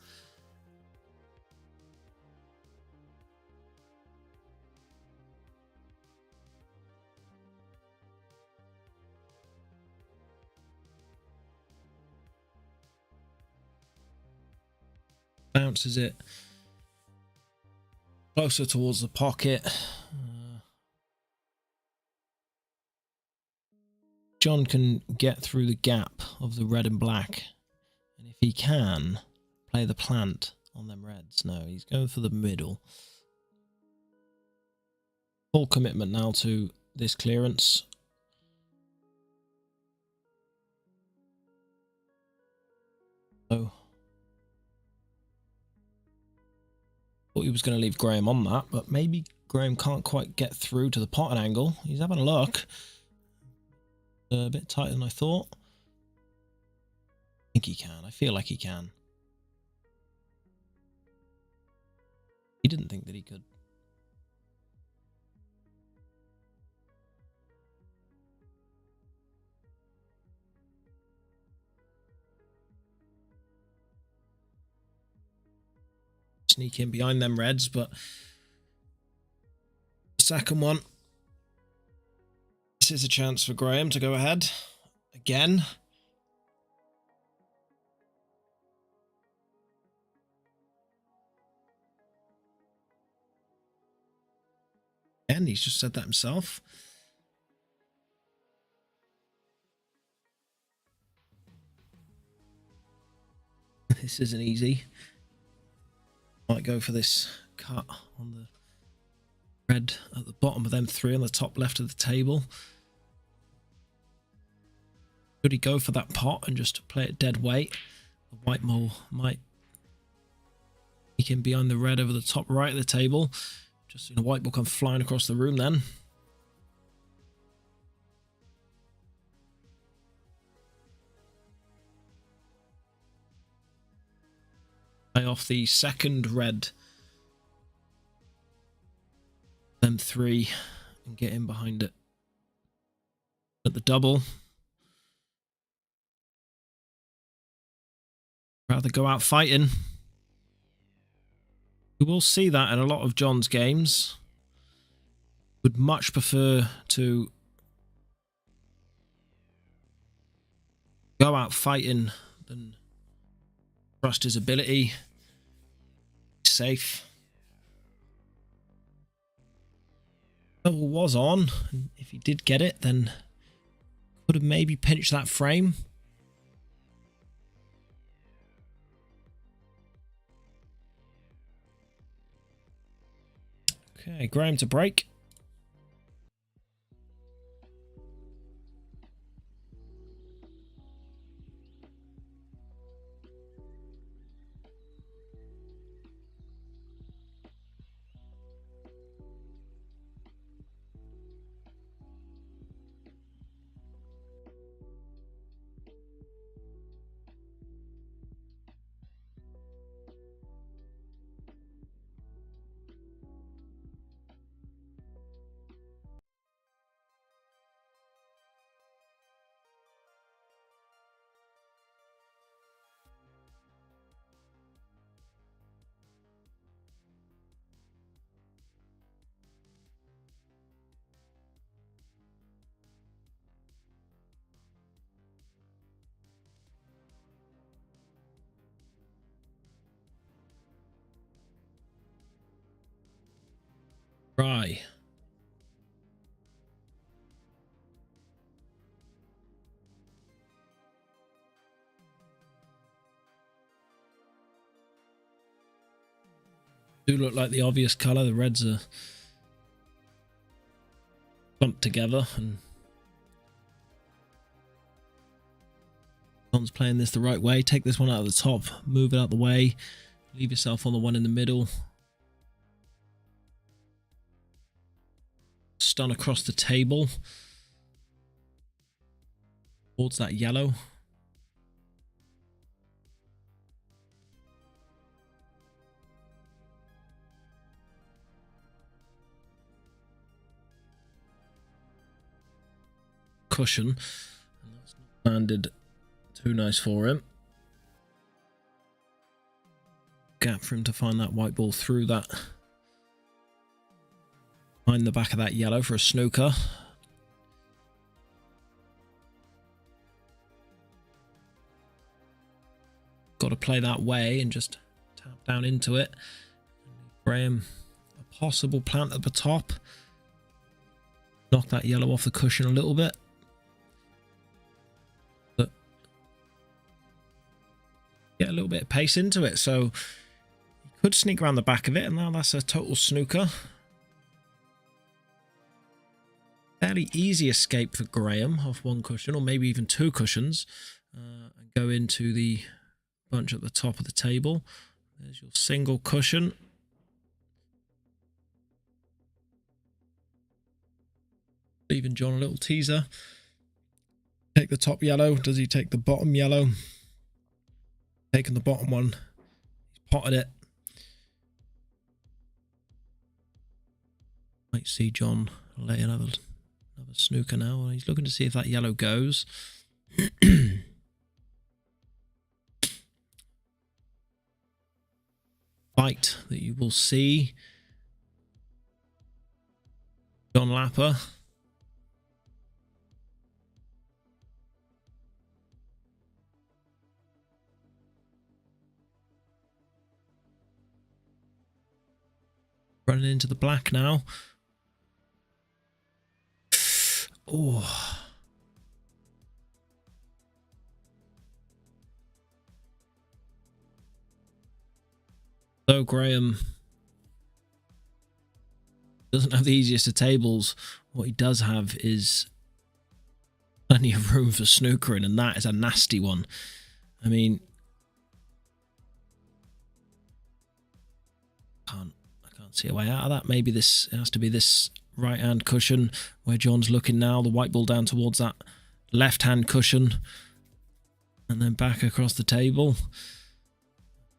bounces it closer towards the pocket. John can get through the gap of the red and black, and if he can play the plant on them reds. No, he's going for the middle. Full commitment now to this clearance. So thought he was going to leave Graham on that, but maybe Graham can't quite get through to the potting angle. He's having a look. A bit tighter than I thought. I think he can. I feel like he can. He didn't think that he could. Sneak in behind them reds, but the second one, this is a chance for Graham to go ahead again. And he's just said that himself. This isn't easy. Might go for this cut on the red at the bottom of them three on the top left of the table. Could he go for that pot and just play it dead weight? The white mole might peek in behind the red over the top right of the table. Just seen a white ball come flying across the room then. Play off the second red. Them three and get in behind it. At the double. Rather go out fighting. We will see that in a lot of John's games. Would much prefer to go out fighting than trust his ability. Safe. Double was on, and if he did get it, then could have maybe pinched that frame. Okay, Graham to break. Right. Do look like the obvious colour. The reds are clumped together, and John's playing this the right way. Take this one out of the top, move it out the way, leave yourself on the one in the middle. Stun across the table towards that yellow. Cushion, and that's not landed too nice for him. Gap for him to find that white ball through that, behind the back of that yellow for a snooker. Got to play that way and just tap down into it. Graham, a possible plant at the top. Knock that yellow off the cushion a little bit. But get a little bit of pace into it. So he could sneak around the back of it, and now that's a total snooker. Fairly easy escape for Graham off one cushion, or maybe even two cushions, and go into the bunch at the top of the table. There's your single cushion. Leaving John a little teaser. Take the top yellow. Does he take the bottom yellow? Taking the bottom one. He's potted it. Might see John lay another snooker now. He's looking to see if that yellow goes. Fight that you will see. Gibson-Lapper. Running into the black now. Oh. Though Graham doesn't have the easiest of tables, what he does have is plenty of room for snookering, and that is a nasty one. I mean, I can't see a way out of that. Maybe this has to be this right hand cushion where John's looking now, the white ball down towards that left hand cushion, and then back across the table.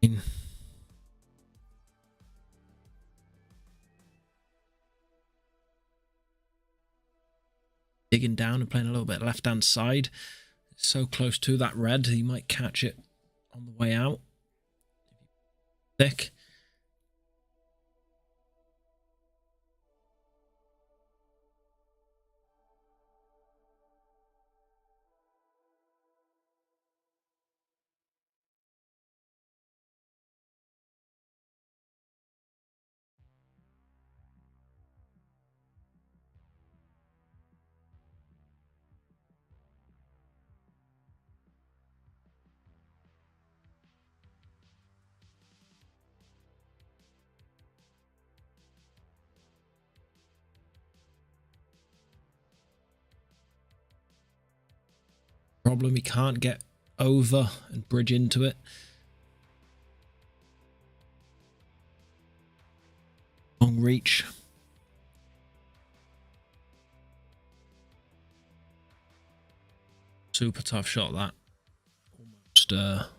I mean, digging down and playing a little bit left hand side. It's so close to that red, he might catch it on the way out. Thick. problem. He can't get over and bridge into it. Long reach. Super tough shot, that. Almost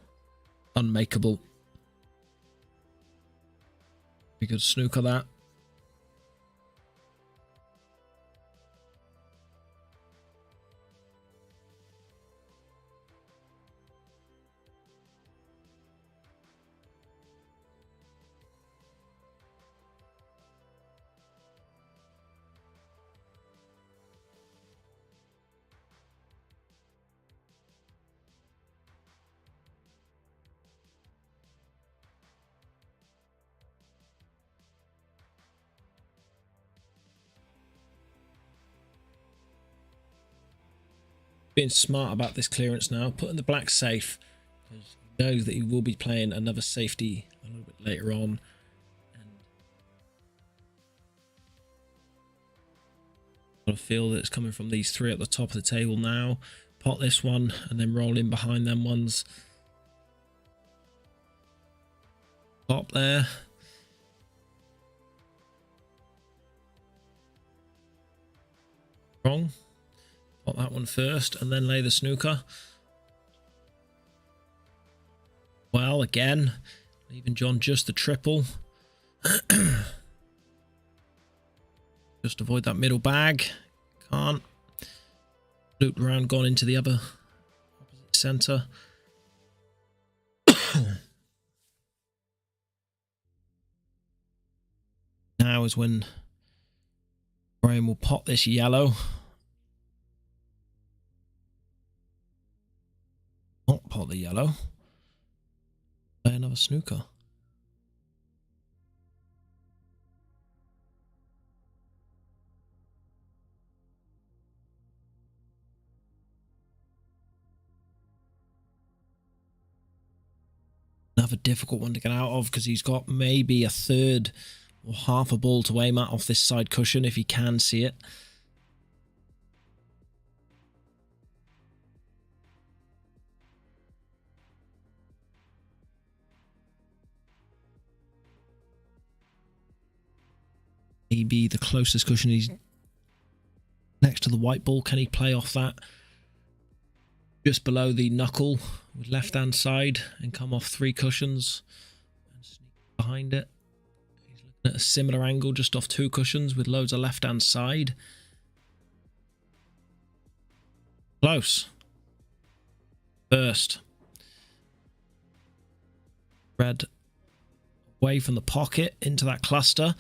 unmakeable. We could snooker that. Being smart about this clearance now, putting the black safe, because he knows that he will be playing another safety a little bit later on. And I feel that it's coming from these three at the top of the table now. Pot this one and then roll in behind them ones. Top there. Wrong. Pot that one first and then lay the snooker. Well, again, leaving John just the triple. Just avoid that middle bag. Can't. Looped around, gone into the other opposite centre. Now is when Graham will pot this yellow. Not pot the yellow. Play another snooker. Another difficult one to get out of because he's got maybe a third or half a ball to aim at off this side cushion if he can see it. Maybe the closest cushion, he's next to the white ball. Can he play off that just below the knuckle with left hand side and come off three cushions and sneak behind it? He's looking at a similar angle just off two cushions with loads of left hand side. Close. First. Red away from the pocket into that cluster.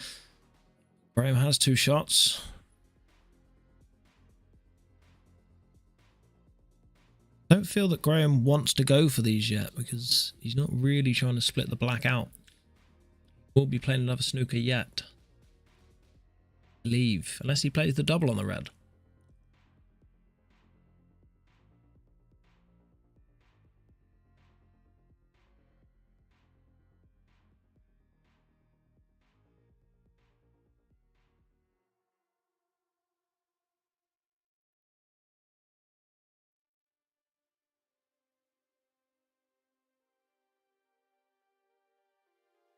Graham has two shots. I don't feel that Graham wants to go for these yet because he's not really trying to split the black out. We'll be playing another snooker yet. Leave, unless he plays the double on the red.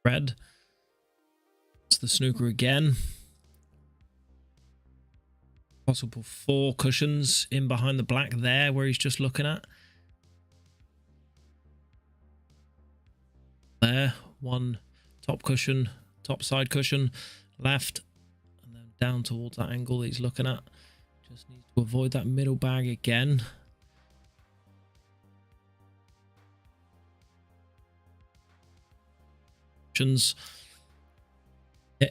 Red. It's the snooker again. Possible four cushions in behind the black there where he's just looking at. There, one top cushion, top side cushion, left, and then down towards that angle that he's looking at. Just needs to avoid that middle bag again. Yeah.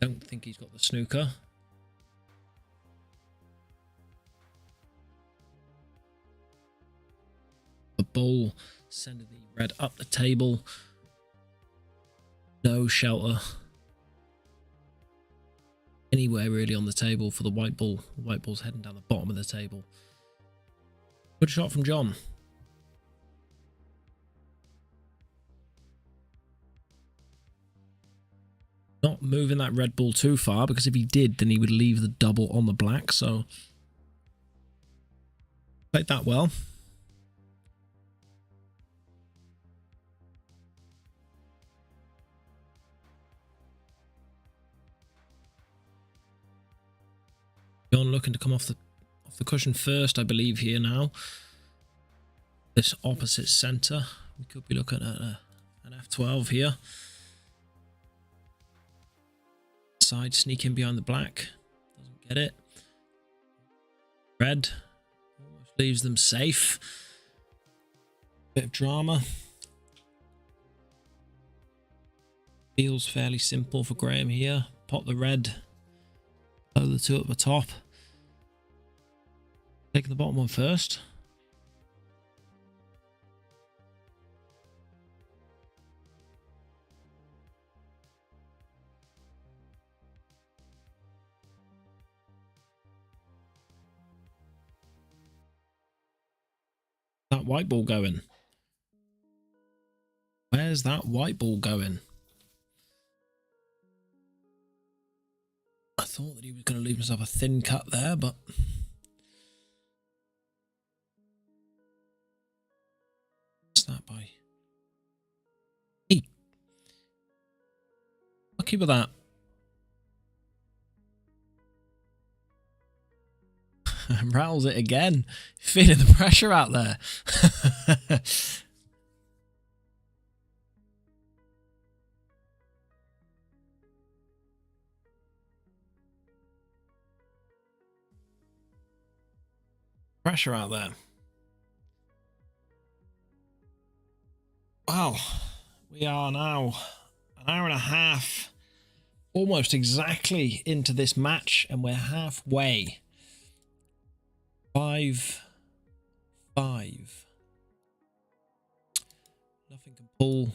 Don't think he's got the snooker. The ball sending the red up the table. No shelter anywhere really on the table for the white ball. The white ball's heading down the bottom of the table. Good shot from John. Not moving that red ball too far, because if he did, then he would leave the double on the black. So Played that well. John looking to come off the cushion first, I believe, here now. This opposite centre. We could be looking at an F12 here. Side sneaking behind the black. Doesn't get it. Red almost leaves them safe. Bit of drama. Feels fairly simple for Graham here. Pop the red. Blow the two at the top. Taking the bottom one first. That white ball going? Where's that white ball going? I thought that he was going to leave himself a thin cut there, but what's that by? Lucky with that. Rattles it again. Feeling the pressure out there. Pressure out there. Wow. We are now an hour and a half, almost exactly into this match, and we're halfway. 5-5. Nothing can pull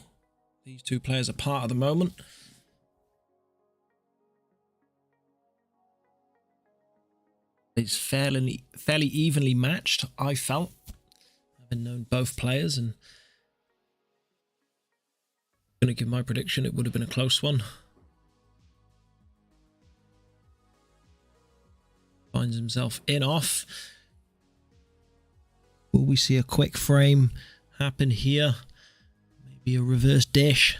these two players apart at the moment. It's fairly evenly matched, I felt, having known both players, and I'm going to give my prediction. It would have been a close one. Finds himself in off. Will we see a quick frame happen here? Maybe a reverse dish.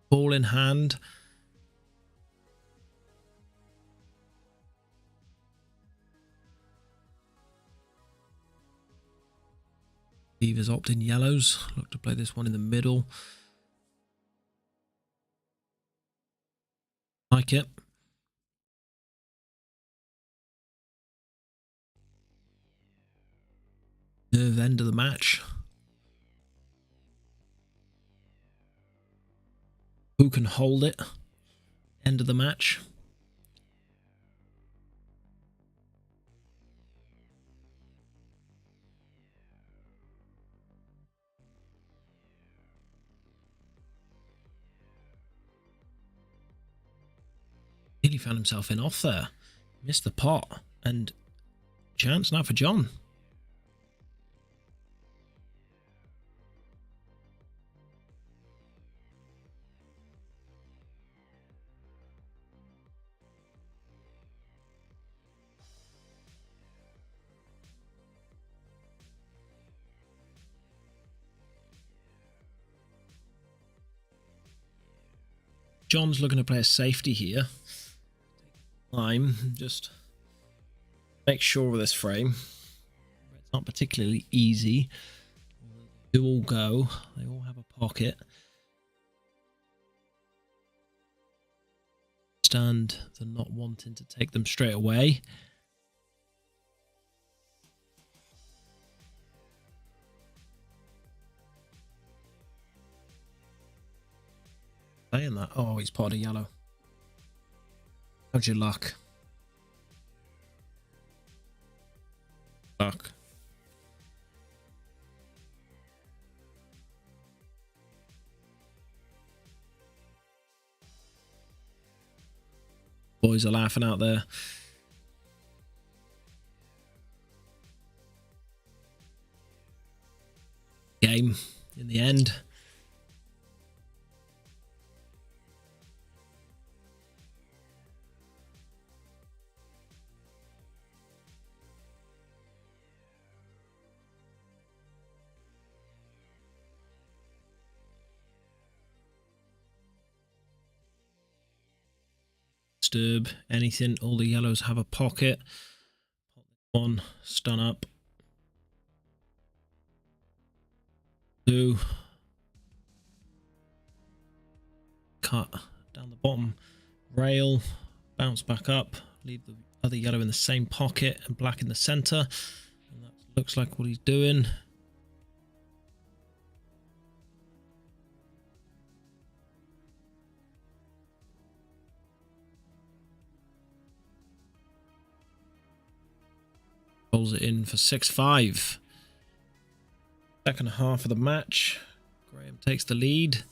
Ball in hand. Beavers opt in yellows. Look to play this one in the middle. Like it. Nerve end of the match. Who can hold it? End of the match. Nearly found himself in off there. Missed the pot. And chance now for John. John's looking to play a safety here. Time, just make sure of this frame. It's not particularly easy. They all go. They all have a pocket. Understand the not wanting to take them straight away. Saying that. Oh, he's potted yellow. How's your luck? Luck. Boys are laughing out there. Game in the end. disturb anything. All the yellows have a pocket. One, stun up. 2. Cut down the bottom rail, bounce back up, leave the other yellow in the same pocket and black in the center. And that looks like what he's doing. Rolls it in for 6-5. Second half of the match. Graham takes the lead.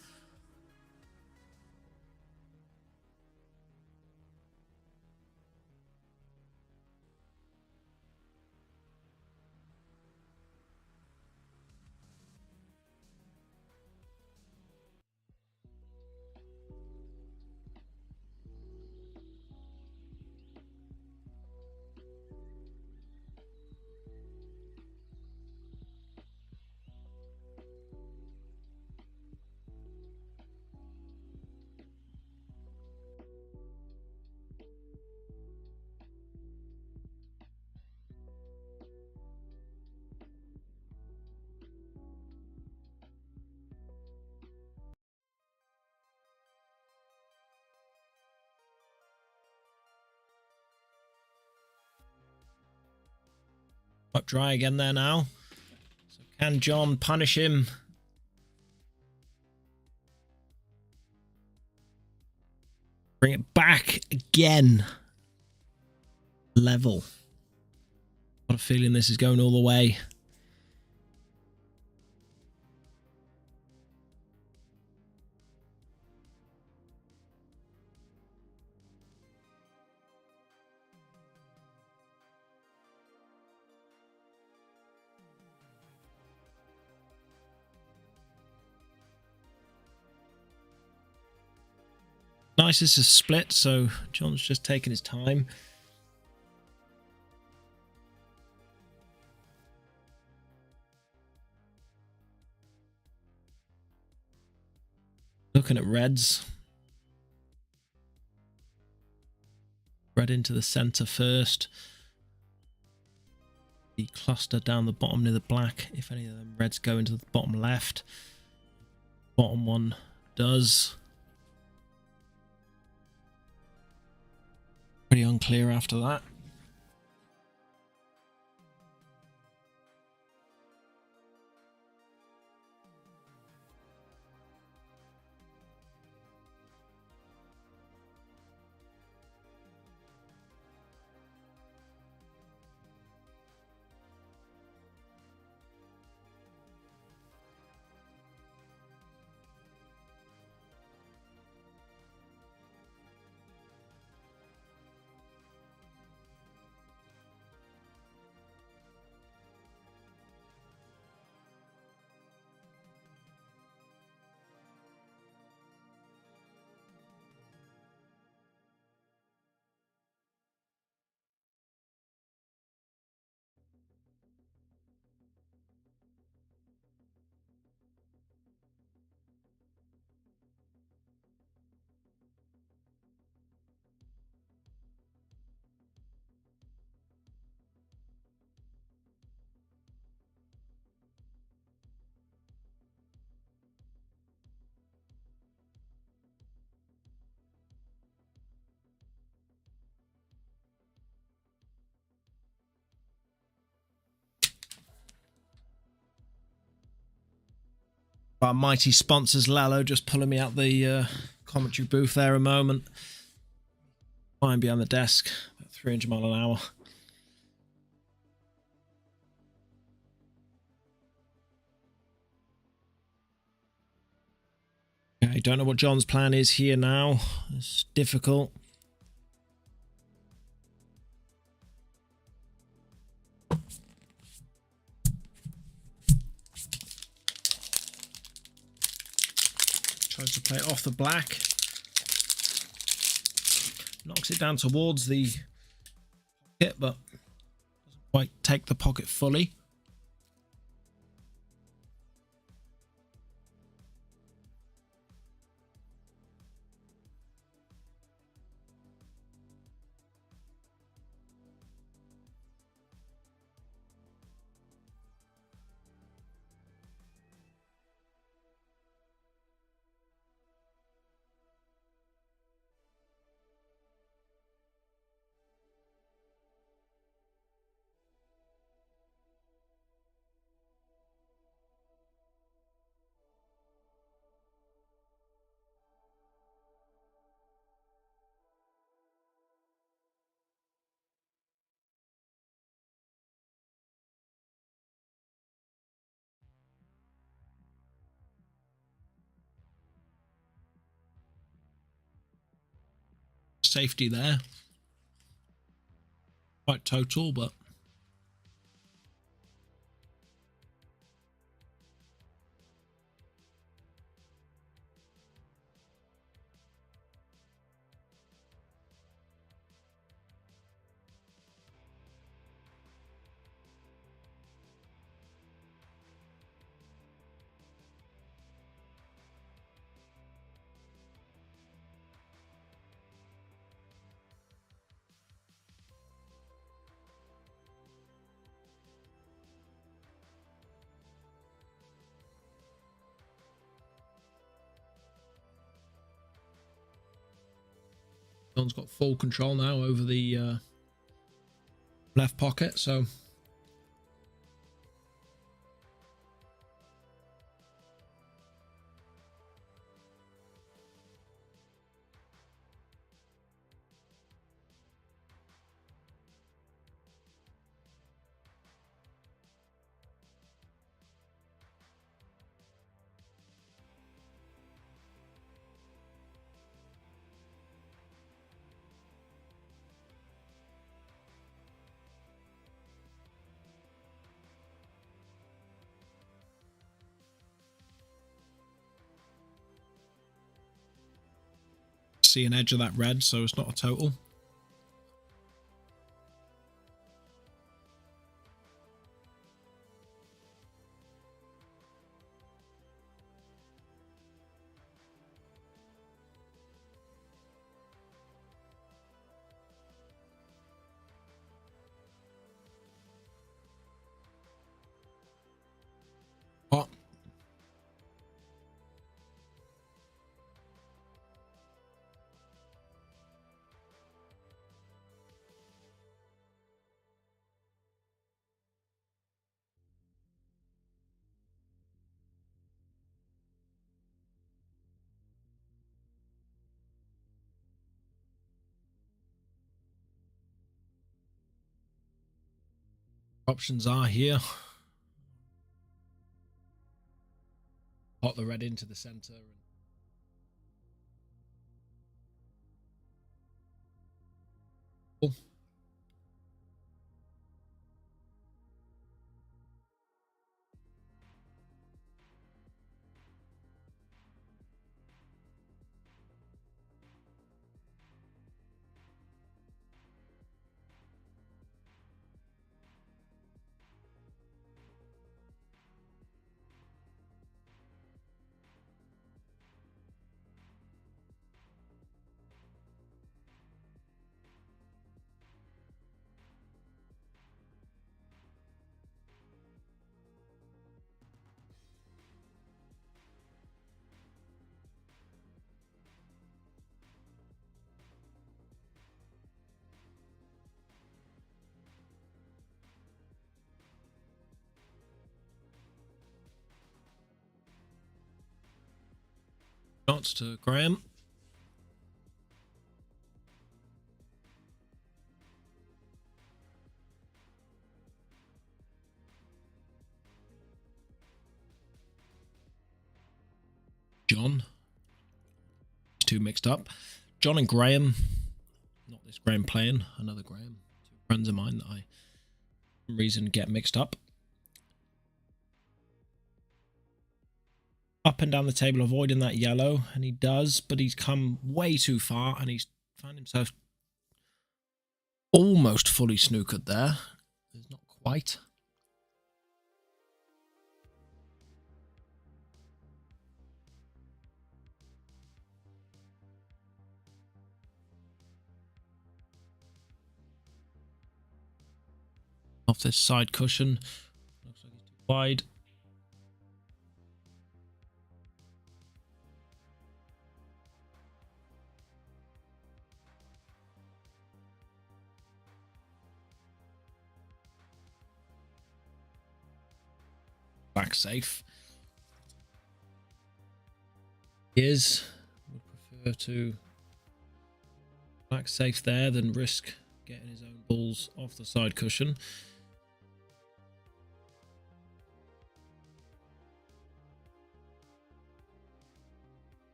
Up dry again there now. So can John punish him? Bring it back again. Level. Got a feeling this is going all the way. Nice, this is split, so John's just taking his time. Looking at reds. Red into the center first. The cluster down the bottom near the black. If any of them reds go into the bottom left. Bottom one does. Pretty unclear after that. Our mighty sponsors, Lalo, just pulling me out the commentary booth there a moment. Flying behind the desk, about 300 miles an hour. Okay, don't know what John's plan is here now. It's difficult. Tries to play it off the black. Knocks it down towards the pocket, but doesn't quite take the pocket fully. safety there. Quite total, but John's got full control now over the left pocket, so see an edge of that red, so it's not a total. What? Options are here. Pot the red into the center. Shots to Graham. John. Two mixed up. John and Graham. Not this Graham playing, another Graham. Two friends of mine that I, for some reason, get mixed up. Up and down the table, avoiding that yellow, and he does, but he's come way too far, and he's found himself almost fully snookered there. It's not quite. Off this side cushion. Looks like he's too wide. Back safe. He is. Would prefer to back safe there than risk getting his own balls off the side cushion.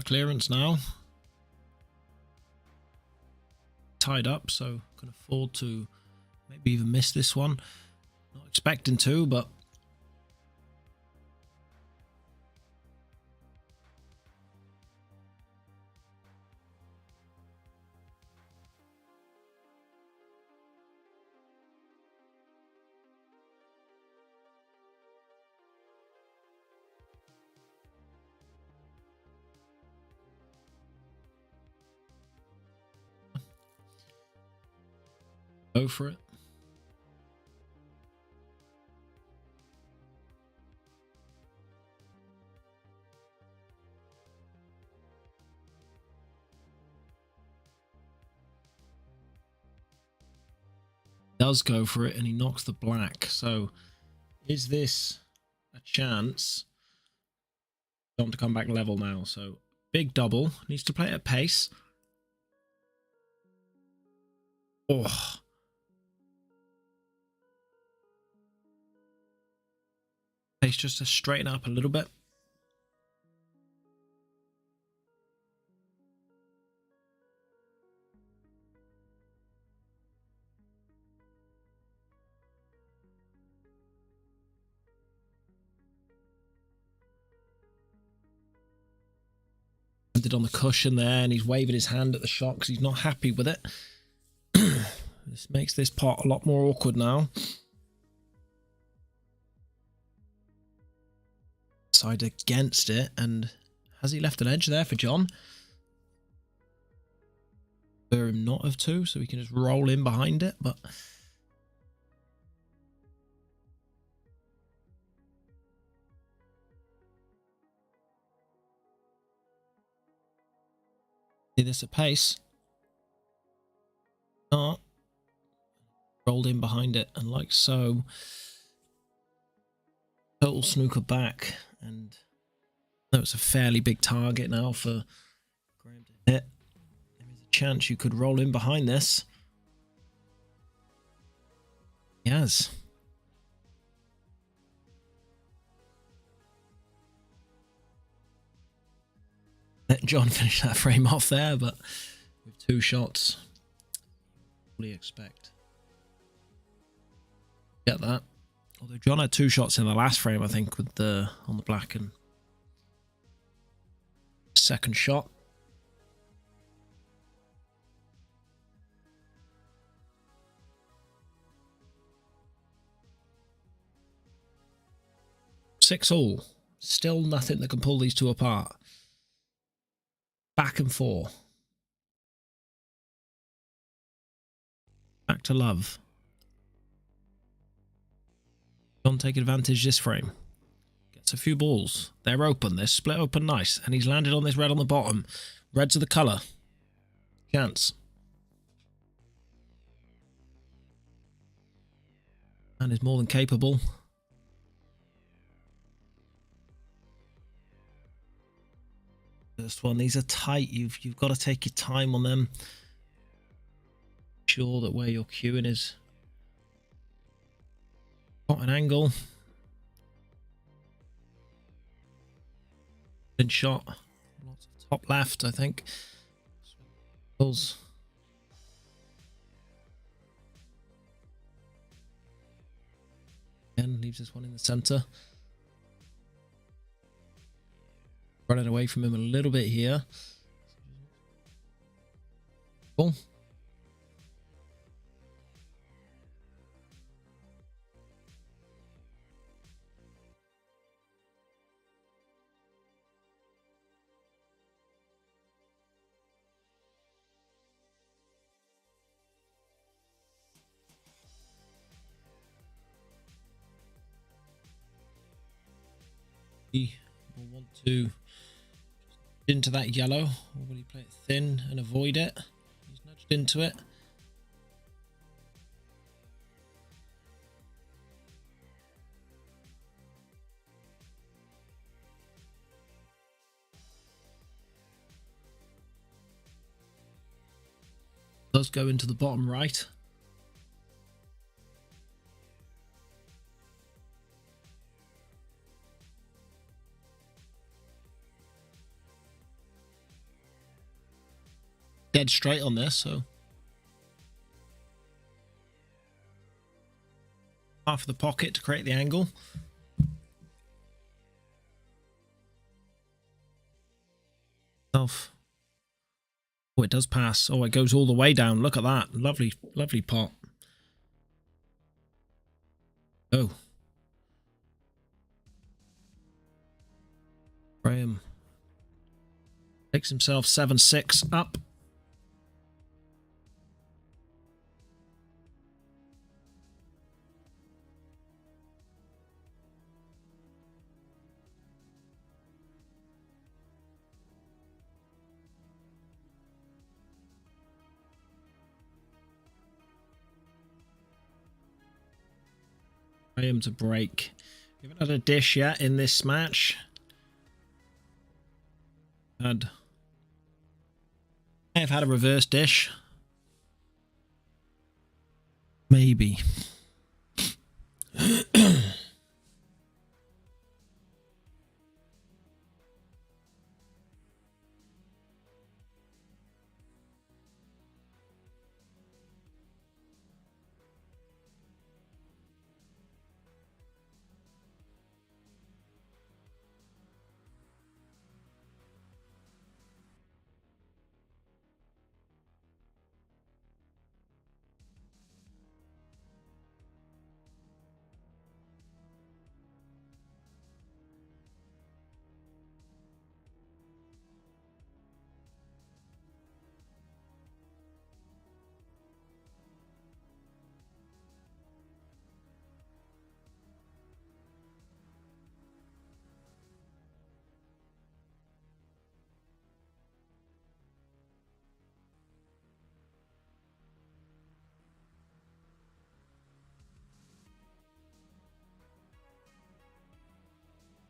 clearance now. Tied up, so can afford to maybe even miss this one. Not expecting to, but go for it. Does go for it, and he knocks the black. So is this a chance John to come back level now? So big double, needs to play at pace. Oh, pace just to straighten up a little bit. On the cushion there, and he's waving his hand at the shot because he's not happy with it. This makes this pot a lot more awkward now. Side against it, and has he left an edge there for John? For him not have to, so he can just roll in behind it, but see this at pace. Not rolled in behind it, and like so, total snooker back, and that was a fairly big target now for Graham to hit. There is a chance you could roll in behind this. He has. Let John finish that frame off there, but with 2 shots, fully expect. Get that. Although John had 2 shots in the last frame, I think, with the on the black and second shot. Six all. Still nothing that can pull these two apart. Back and forth. Back to love. John taking advantage this frame. Gets a few balls. They're open. They're split open nice. And he's landed on this red on the bottom. Reds are the colour. Chance. Man is more than capable. First one. These are tight. You've got to take your time on them. Sure that where you're queuing is got an angle. Been shot. Lots of top left, I think. Again, leaves this one in the centre. Running away from him a little bit here. Cool. He will want to into that yellow, or will he play it thin and avoid it? He's nudged into it. Does go into the bottom right. dead straight on this, so half of the pocket to create the angle. Oh, it does pass. Oh, it goes all the way down. Look at that. Lovely, lovely pot. Oh. Graham takes himself 7-6 up. Graham to break. We haven't had a dish yet in this match. I have had a reverse dish. Maybe.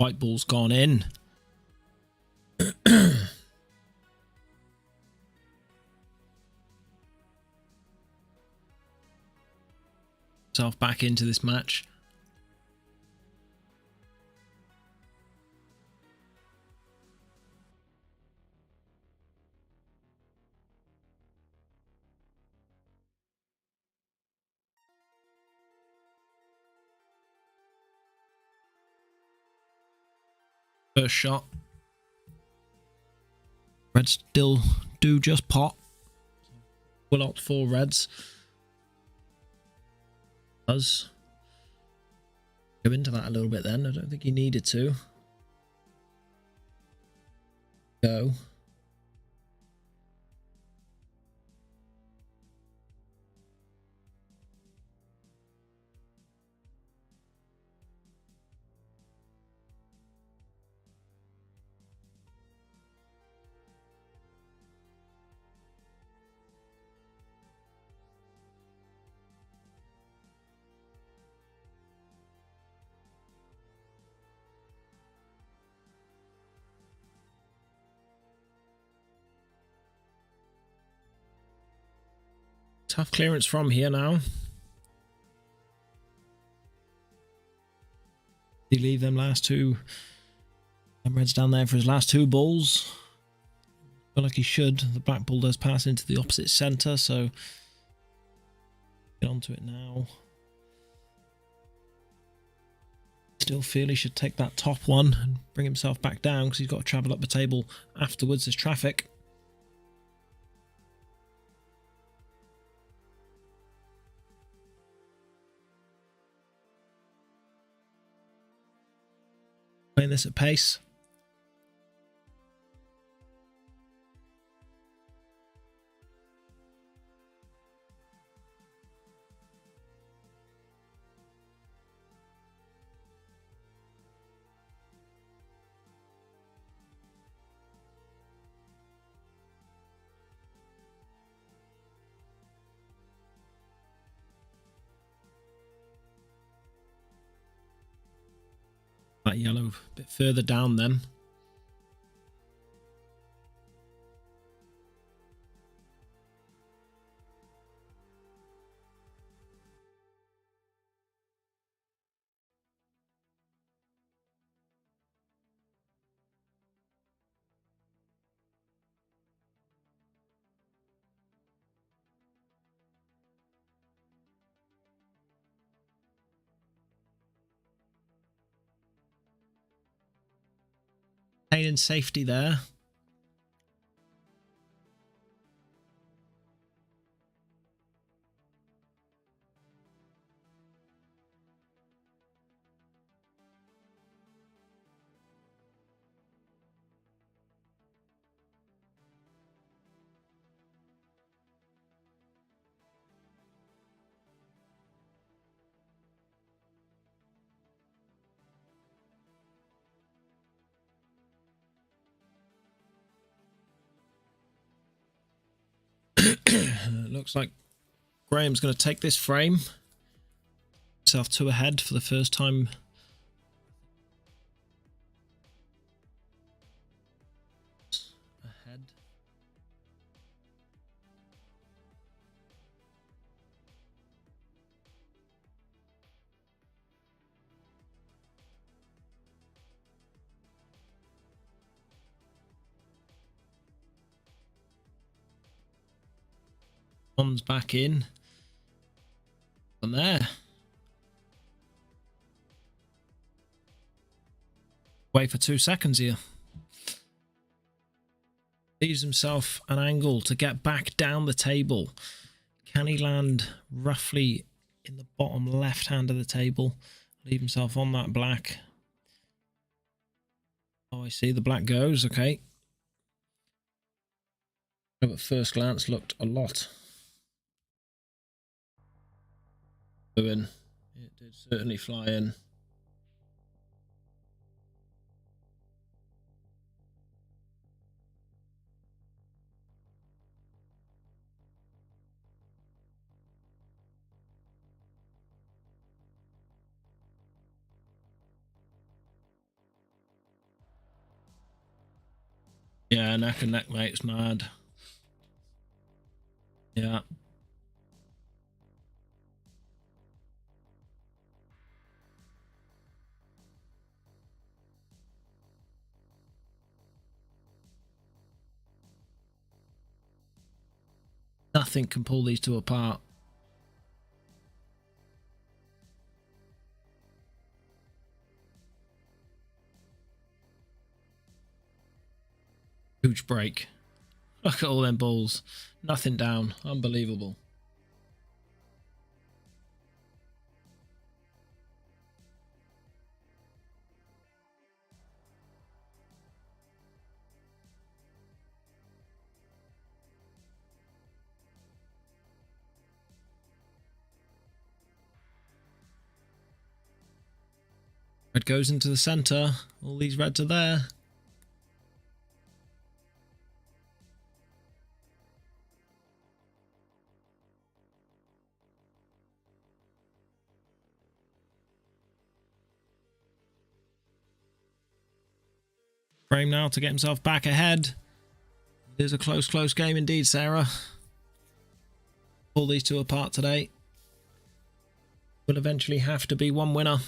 White ball's gone in. Self back into this match. First shot. Reds still do just pot. We'll opt for reds. Does go into that a little bit then. I don't think he needed to. Go. Tough clearance from here now. He leave them last two. And Red's down there for his last two balls. Feel like he should. The black ball does pass into the opposite centre, so get onto it now. Still feel he should take that top one and bring himself back down because he's got to travel up the table afterwards. There's traffic. Playing this at pace. That yellow a bit further down then. Maintaining safety there. Looks like Graham's going to take this frame. Himself 2 ahead for the first time. Ahead. One's back in. And there. Wait for 2 seconds here. Leaves himself an angle to get back down the table. Can he land roughly in the bottom left hand of the table? Leave himself on that black. Oh, I see. The black goes. Okay. But at first glance looked a lot. It did certainly fly in. Yeah, neck and neck, mate. It's mad. Yeah. Nothing can pull these two apart. Huge break. Look at all them balls. Nothing down. Unbelievable. Red goes into the center. All these reds are there. Frame now to get himself back ahead. It is a close game indeed, Sarah. Pull these two apart today. Will eventually have to be one winner.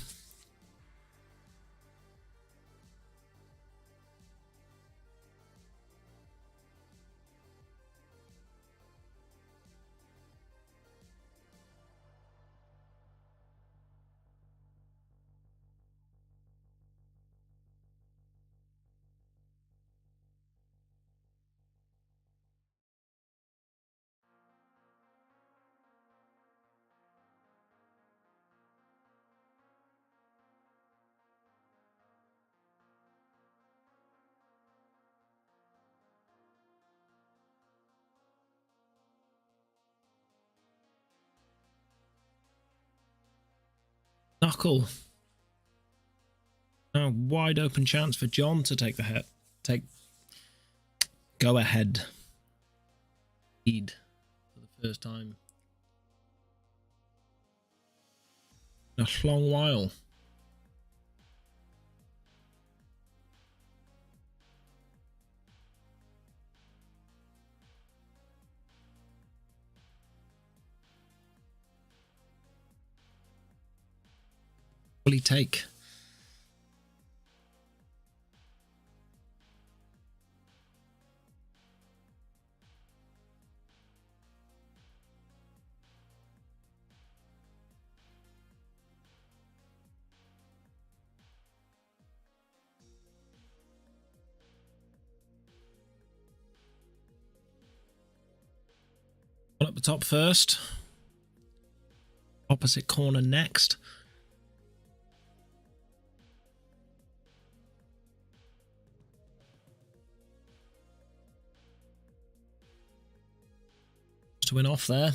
Knuckle. Now wide open chance for John to take the hit. Go ahead. Lead for the first time in a long while. Will he take? the top first. Opposite corner next. To win off there.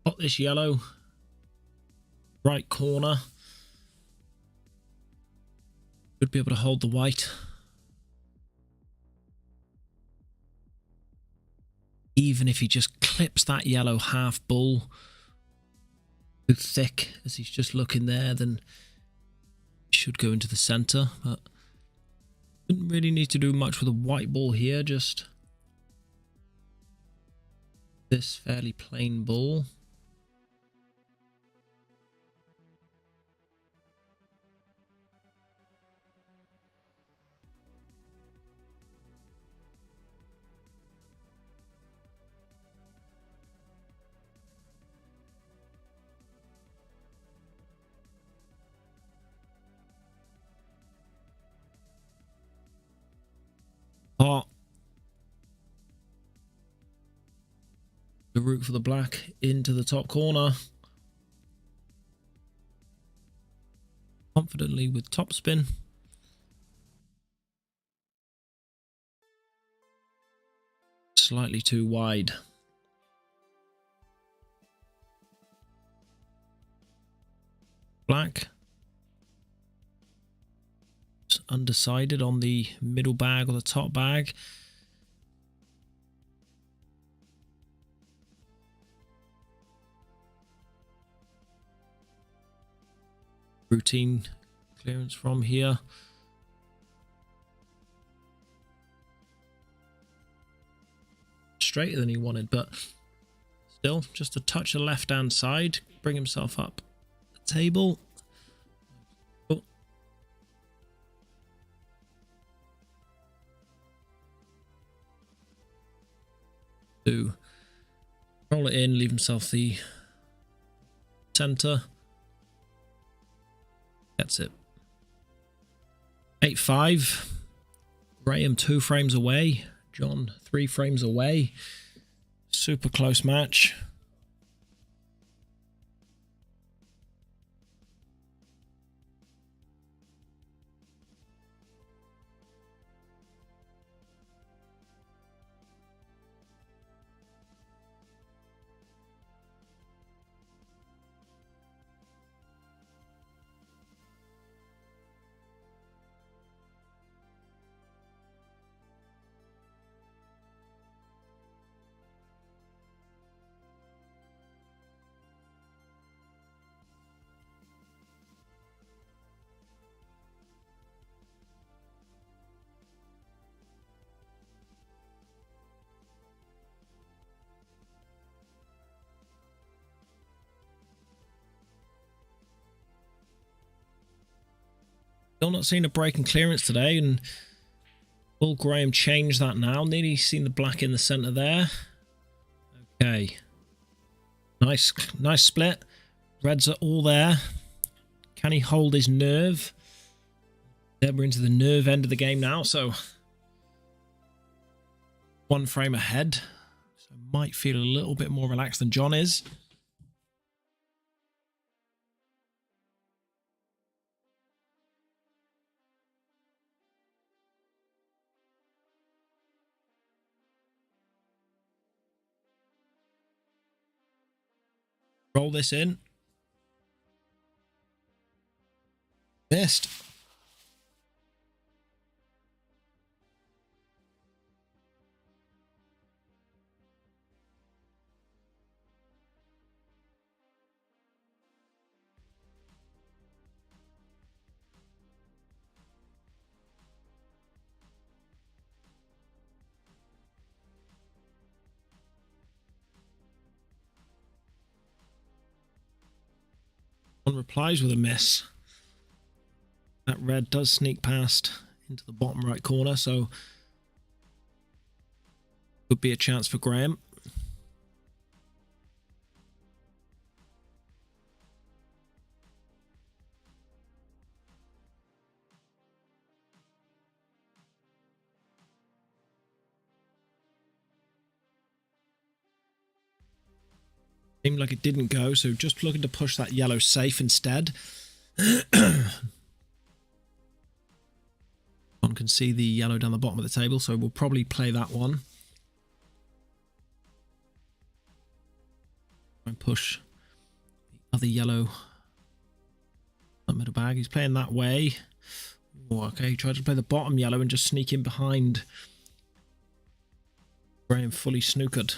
Got this yellow. Right corner. Should be able to hold the white. Even if he just clips that yellow half bull too thick as he's just looking there, then he should go into the center. But didn't really need to do much with a white bull here, just this fairly plain bull. Hot. The route for the black into the top corner. Confidently with topspin. Slightly too wide. Black. Undecided on the middle bag or the top bag. Routine clearance from here. Straighter than he wanted, but still just a touch of left hand side. Bring himself up the table. To roll it in, leave himself the center. That's it. 8-5. Graham 2 frames away. John 3 frames away. Super close match. Still not seeing a break in clearance today, and will Graham change that now? Nearly seen the black in the centre there. Okay. Nice split. Reds are all there. Can he hold his nerve? Then we're into the nerve end of the game now, so 1 frame ahead. So might feel a little bit more relaxed than John is. Roll this in. Missed. One replies with a miss. That red does sneak past into the bottom right corner, so could be a chance for Graham. Seemed like it didn't go, so just looking to push that yellow safe instead. One can see the yellow down the bottom of the table, so we'll probably play that one. And push the other yellow up middle bag. He's playing that way. Oh, okay, he tried to play the bottom yellow and just sneak in behind. Graham fully snookered.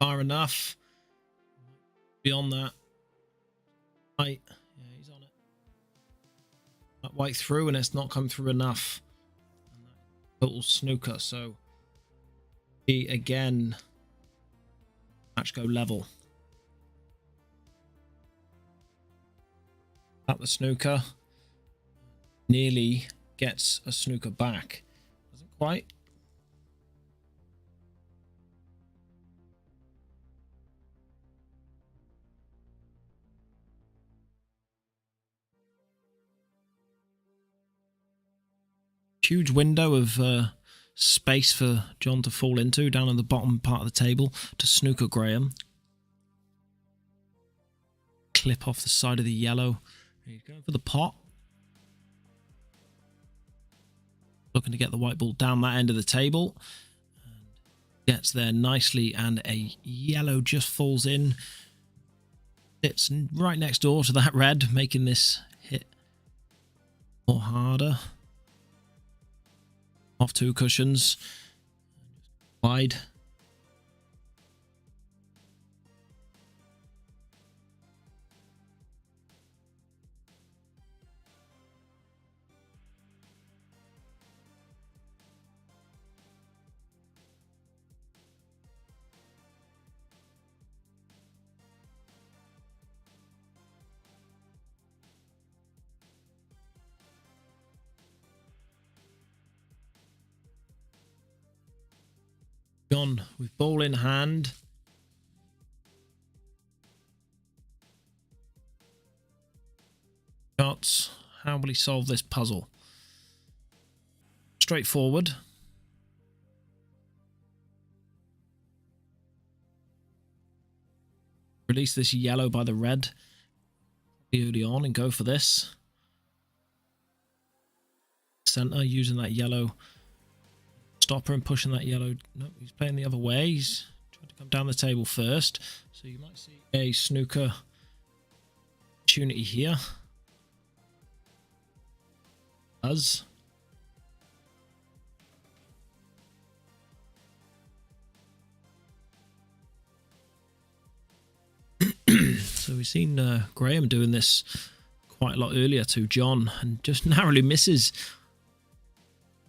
Far enough. Beyond that. Right. Yeah, he's on it. That white through, and it's not come through enough. And that total snooker, so he again match go level. At the snooker. Nearly gets a snooker back. Doesn't quite. Huge window of space for John to fall into down on the bottom part of the table to snooker Graham. Clip off the side of the yellow. He's going for the pot. Looking to get the white ball down that end of the table. Gets there nicely, and a yellow just falls in. It's right next door to that red, making this hit more harder. Off 2 cushions. Wide. John with ball in hand. Shots. How will he solve this puzzle? Straightforward. Release this yellow by the red early on and go for this. Center using that yellow stopper and pushing that yellow. No, he's playing the other way. He's trying to come down the table first. So you might see a snooker opportunity here. Does. So we've seen Graham doing this quite a lot earlier to John and just narrowly misses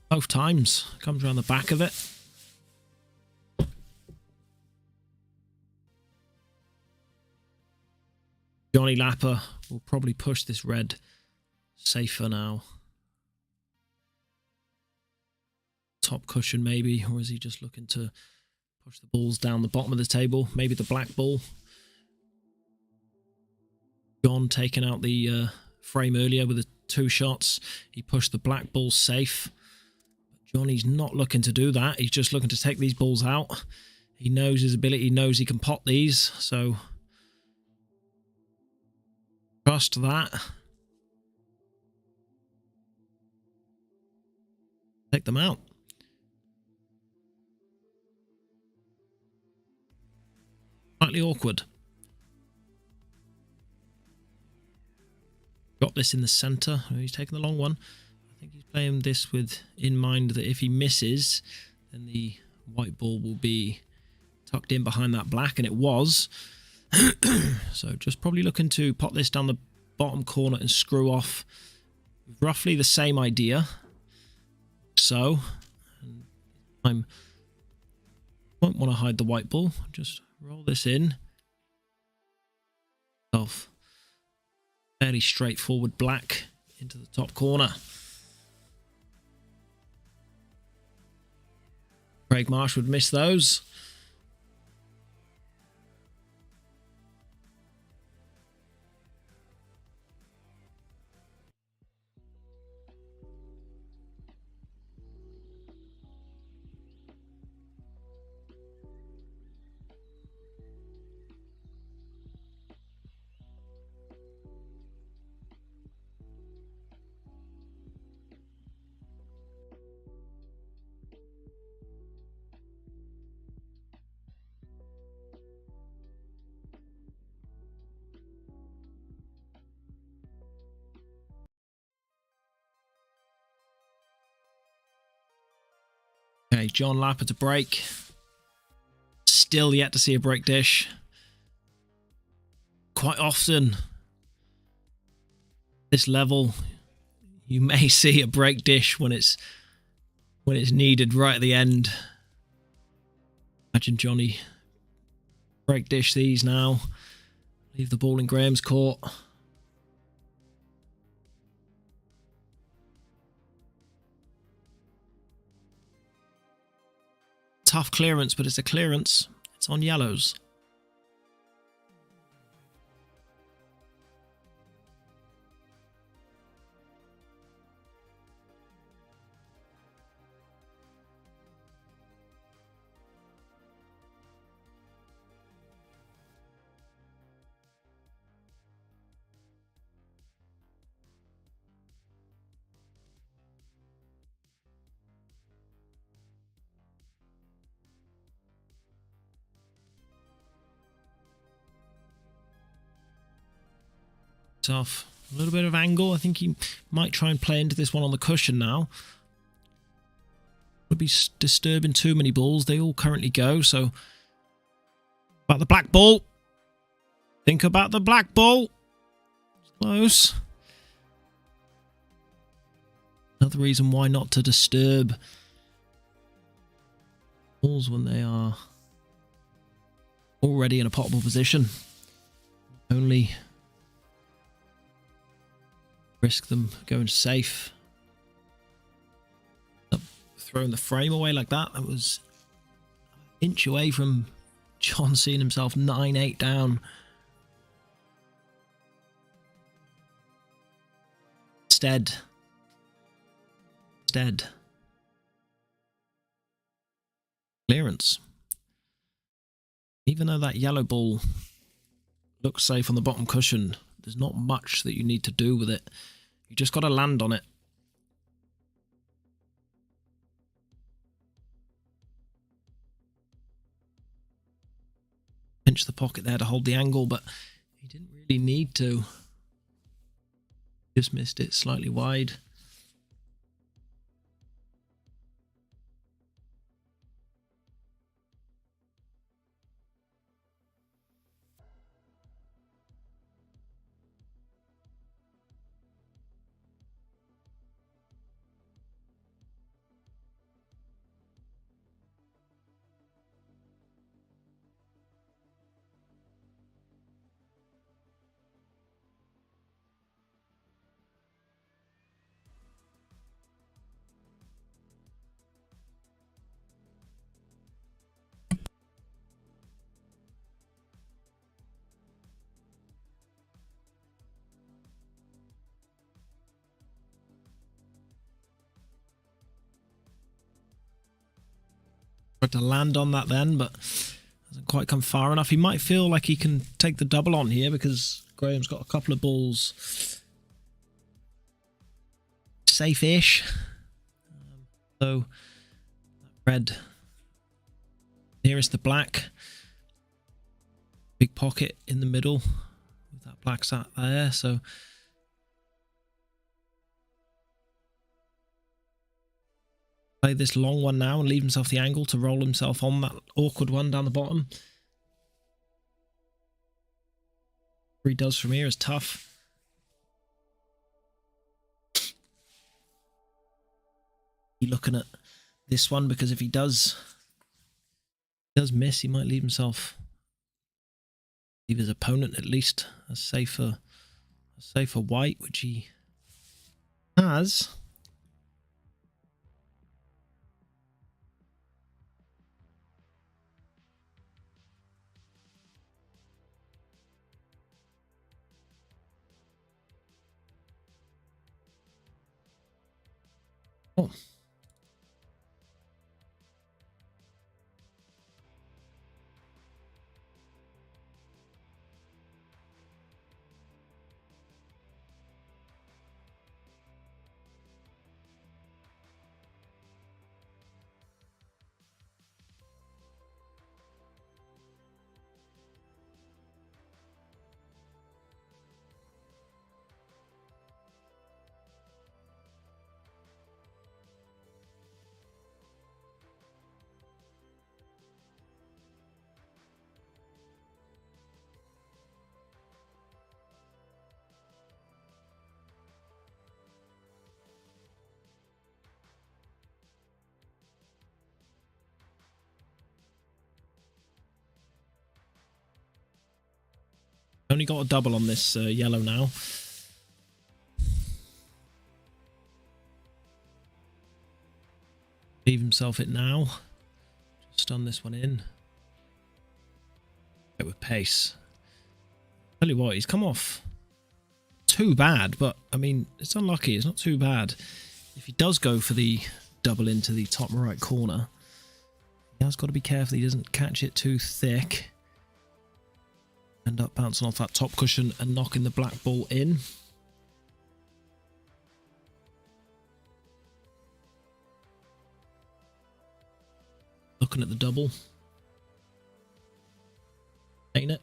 both times. Comes around the back of it. Gibson-Lapper will probably push this red safer now. Top cushion maybe, or is he just looking to push the balls down the bottom of the table? Maybe the black ball. John taking out the frame earlier with the 2 shots. He pushed the black ball safe. But Johnny's not looking to do that. He's just looking to take these balls out. He knows his ability. He knows he can pot these. So trust that. Take them out. Slightly awkward. Got this in the center. He's taking the long one. I think he's playing this with in mind that if he misses, then the white ball will be tucked in behind that black, and it was. So just probably looking to pop this down the bottom corner and screw off. Roughly the same idea. So, I won't want to hide the white ball. Just roll this in. Off. Fairly straightforward black into the top corner. Craig Marsh would miss those. Okay, Gibson-Lapper to break. Still yet to see a break dish. Quite often, this level, you may see a break dish when it's needed right at the end. Imagine Johnny break dish these now. Leave the ball in Graham's court. Tough clearance, but it's a clearance. It's on yellows. Off a little bit of angle. I think he might try and play into this one on the cushion now. Would be disturbing too many balls. They all currently go. So about the black ball. Think about the black ball. Close. Another reason why not to disturb balls when they are already in a potable position. Only risk them going safe. Throwing the frame away like that. That was an inch away from John seeing himself 9-8 down. Instead. Clearance. Even though that yellow ball looks safe on the bottom cushion, there's not much that you need to do with it. You just got to land on it. Pinch the pocket there to hold the angle, but he didn't really need to. Just missed it slightly wide. To land on that then, but hasn't quite come far enough. He might feel like he can take the double on here because Graham's got a couple of balls safe-ish. So red nearest the black, big pocket in the middle with that black sat there. So play this long one now and leave himself the angle to roll himself on that awkward one down the bottom. What he does from here is tough. Be looking at this one because if he does miss, he might leave himself, leave his opponent at least a safer white, which he has. Oh. Only got a double on this yellow now. Leave himself it now. Just stun this one in. Get with pace. Tell you what, he's come off too bad, but I mean, it's unlucky. It's not too bad. If he does go for the double into the top right corner, he has got to be careful he doesn't catch it too thick. End up bouncing off that top cushion and knocking the black ball in. Looking at the double. Ain't it?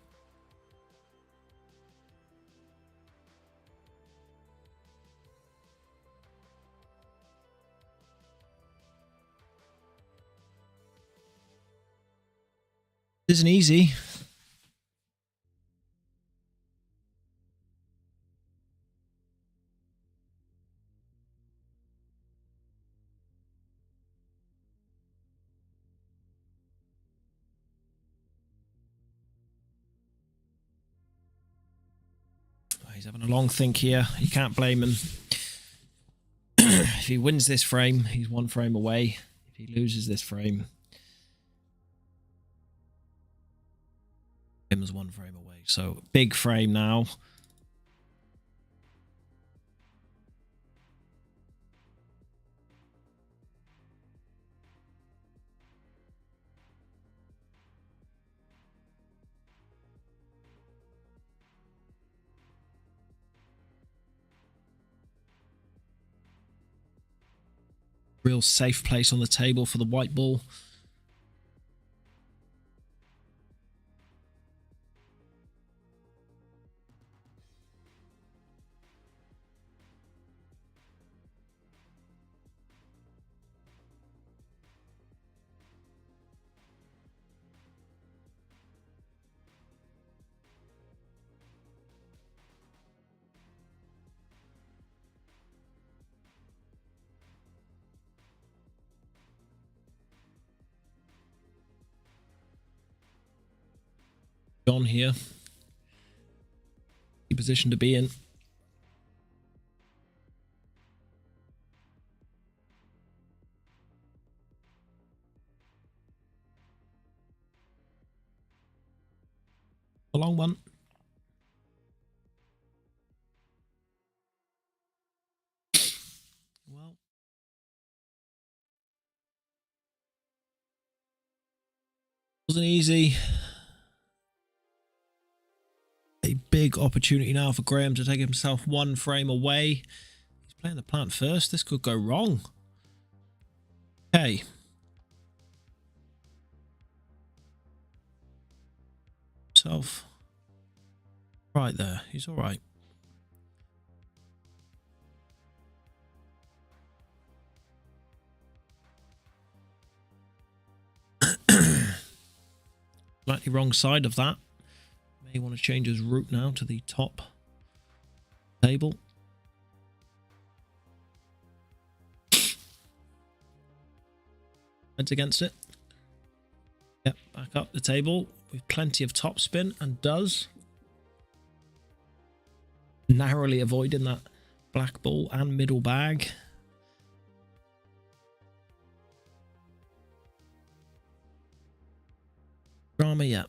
Isn't easy. He's having a long think here. You can't blame him. If he wins this frame, he's 1 frame away. If he loses this frame, him's 1 frame away. So big frame now. Real safe place on the table for the white ball. John here. Good position to be in. A long one. Well, wasn't easy. A big opportunity now for Graham to take himself 1 frame away. He's playing the plant first. This could go wrong. Okay. Self. Right there. He's all right. Slightly wrong side of that. May want to change his route now to the top table. Heads against it. Yep, back up the table with plenty of top spin, and does. Narrowly avoiding that black ball and middle bag. Drama yet.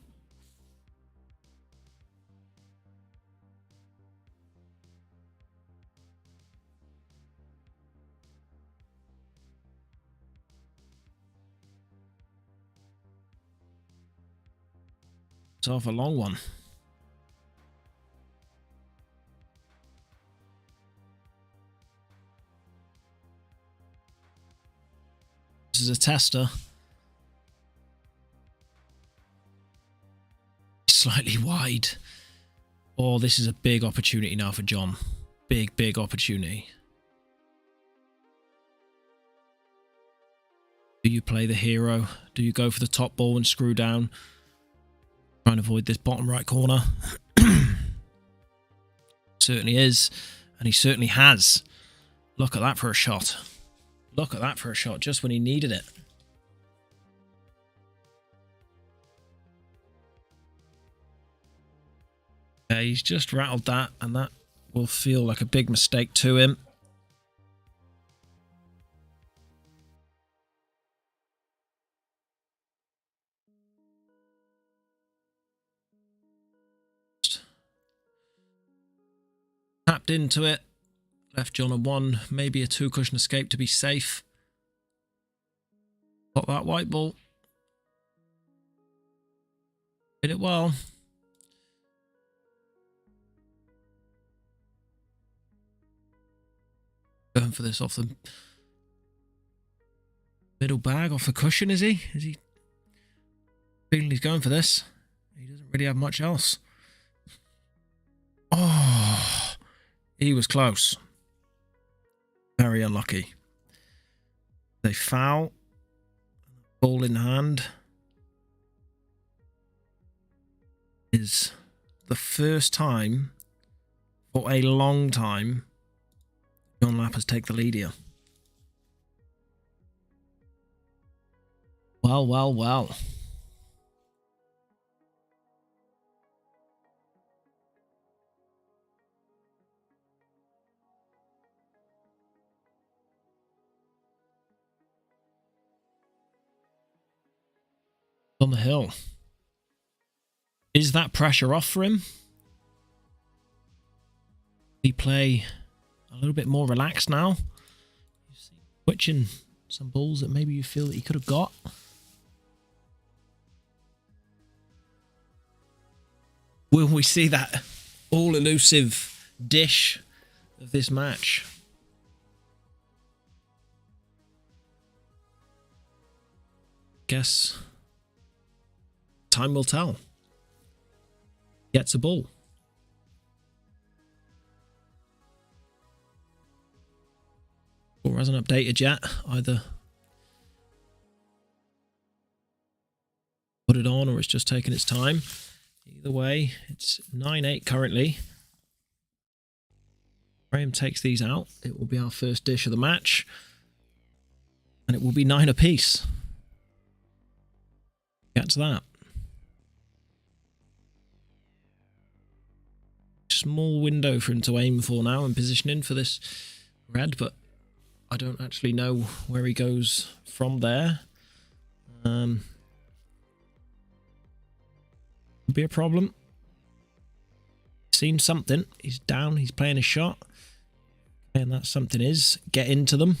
It's off a long one. This is a tester. Slightly wide. Oh, this is a big opportunity now for John. Big, big opportunity. Do you play the hero? Do you go for the top ball and screw down? Try and avoid this bottom right corner. Certainly is. And he certainly has. Look at that for a shot. Look at that for a shot just when he needed it. Okay, he's just rattled that, and that will feel like a big mistake to him. Tapped into it. Left John a 1, maybe a 2 cushion escape to be safe. Got that white ball. Hit it well. Going for this off the middle bag, off the cushion, is he? Is he feeling he's going for this? He doesn't really have much else. Oh, he was close. Very unlucky. They foul. Ball in hand. is the first time for a long time Gibson-Lappers take the lead here. Well, well, well. On the hill. Is that pressure off for him? We play a little bit more relaxed now. Switching some balls that maybe you feel that he could have got. Will we see that all elusive dish of this match? Guess time will tell. Gets a ball. Or hasn't updated yet. Either put it on or it's just taking its time. Either way, it's 9-8 currently. Graham takes these out. It will be our first dish of the match. And it will be 9 apiece. Get to that. Small window for him to aim for now and positioning for this red, but I don't actually know where he goes from there. Could be a problem. Seen something. He's down. He's playing a shot. And that something is get into them.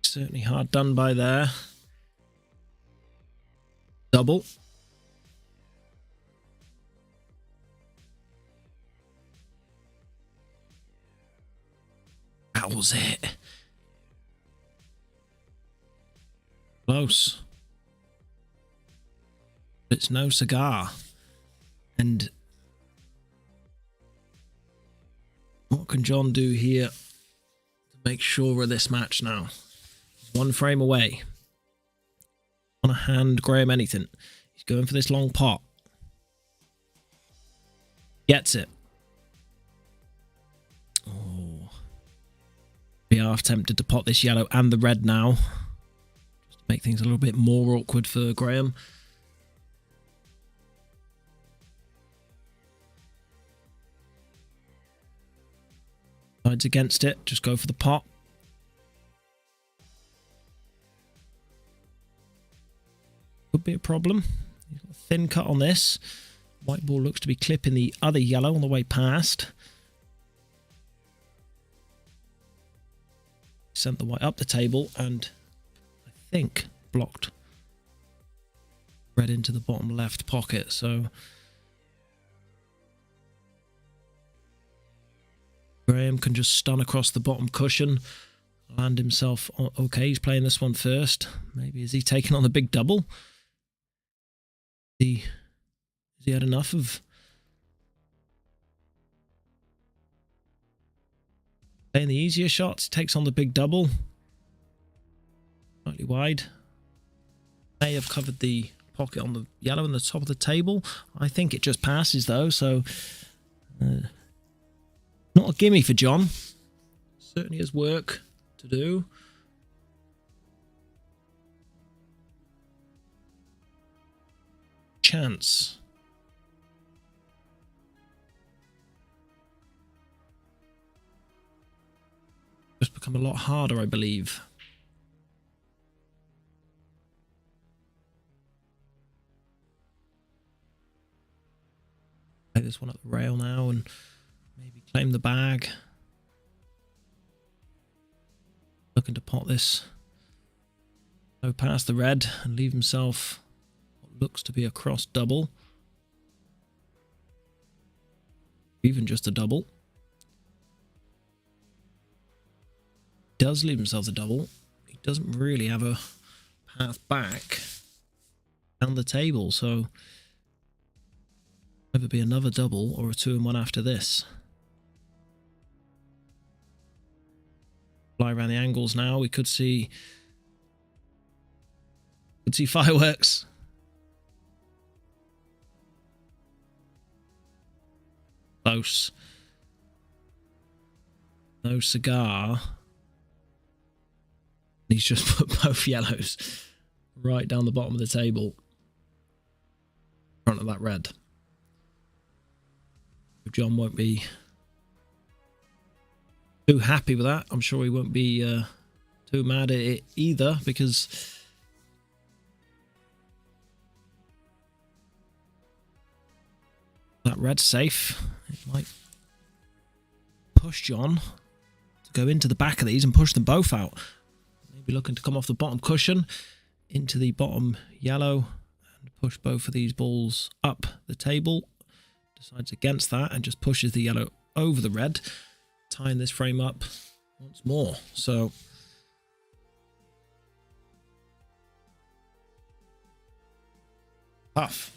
Certainly hard done by there. Double. That was it. Close. But it's no cigar. And what can John do here to make sure of this match now? He's one frame away. On a hand Graham anything. He's going for this long pot. Gets it. Oh. Be half tempted to pot this yellow and the red now. Just to make things a little bit more awkward for Graham. Sides against it. Just go for the pot. Could be a problem. He's got a thin cut on this. White ball looks to be clipping the other yellow on the way past. Sent the white up the table and I think blocked red into the bottom left pocket. So Graham can just stun across the bottom cushion, land himself on. Okay, he's playing this one first. Maybe is he taking on the big double? Has he had enough of playing the easier shots? Takes on the big double. Slightly wide. May have covered the pocket on the yellow in the top of the table. I think it just passes though, so not a gimme for John. Certainly has work to do. Chance. It's become a lot harder, I believe. Play this one up the rail now and maybe claim the bag. Looking to pot this. Go past the red and leave himself what looks to be a cross double. Even just a double. Does leave himself a double. He doesn't really have a path back down the table, so either be another double or a 2-in-1 after this. Fly around the angles now. We could see Could see fireworks. Close. No cigar. He's just put both yellows right down the bottom of the table. In front of that red. John won't be too happy with that. I'm sure he won't be too mad at it either, because that red's safe. It might push John to go into the back of these and push them both out. Maybe looking to come off the bottom cushion into the bottom yellow and push both of these balls up the table. Decides against that and just pushes the yellow over the red, tying this frame up once more. So tough.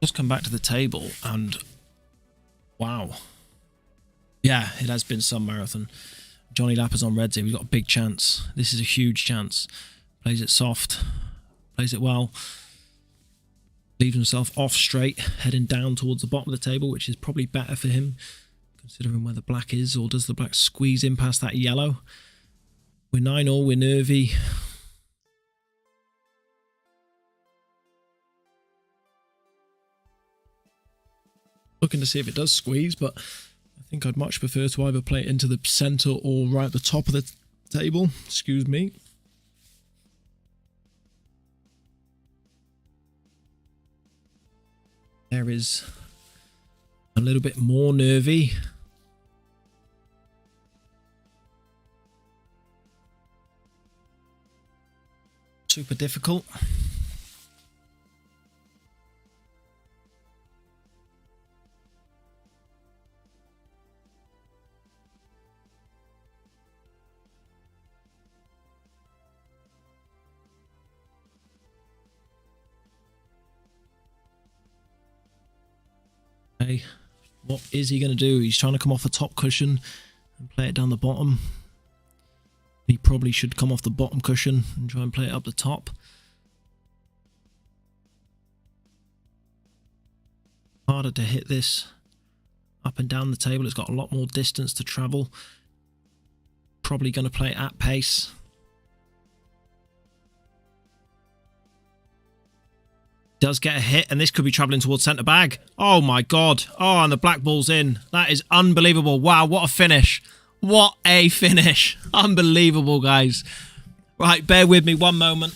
Just come back to the table and wow. Yeah, it has been some marathon. Johnny Lapper's on reds here. We've got a big chance. This is a huge chance. Plays it soft. Plays it well. Leaves himself off straight, heading down towards the bottom of the table, which is probably better for him, considering where the black is. Or does the black squeeze in past that yellow? We're 9-all. We're nervy. Looking to see if it does squeeze, but I think I'd much prefer to either play it into the center or right at the top of the table. Excuse me. There is a little bit more nervy. Super difficult. Okay, what is he going to do? He's trying to come off the top cushion and play it down the bottom. He probably should come off the bottom cushion and try and play it up the top. Harder to hit this up and down the table. It's got a lot more distance to travel. Probably going to play it at pace. Does get a hit, and this could be travelling towards centre bag. Oh my god. Oh, and the black ball's in. That is unbelievable. Wow, what a finish. What a finish. Unbelievable, guys. Right, bear with me one moment.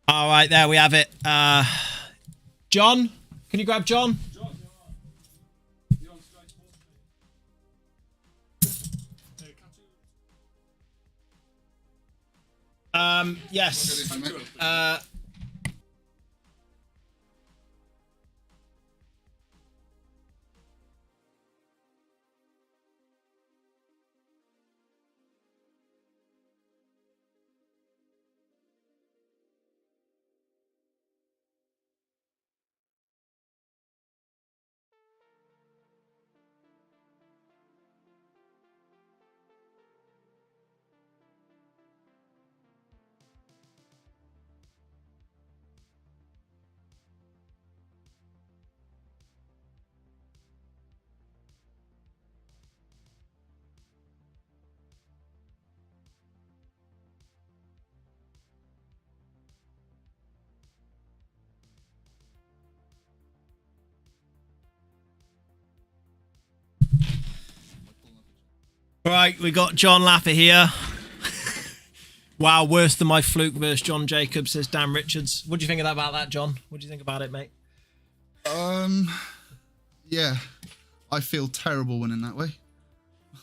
All right, there we have it. John, can you grab John? Yes. Right, we got Gibson-Lapper here. Wow, worse than my fluke versus John Jacobs, says Dan Richards. What do you think about that, John? What do you think about it, mate? Yeah, I feel terrible winning that way.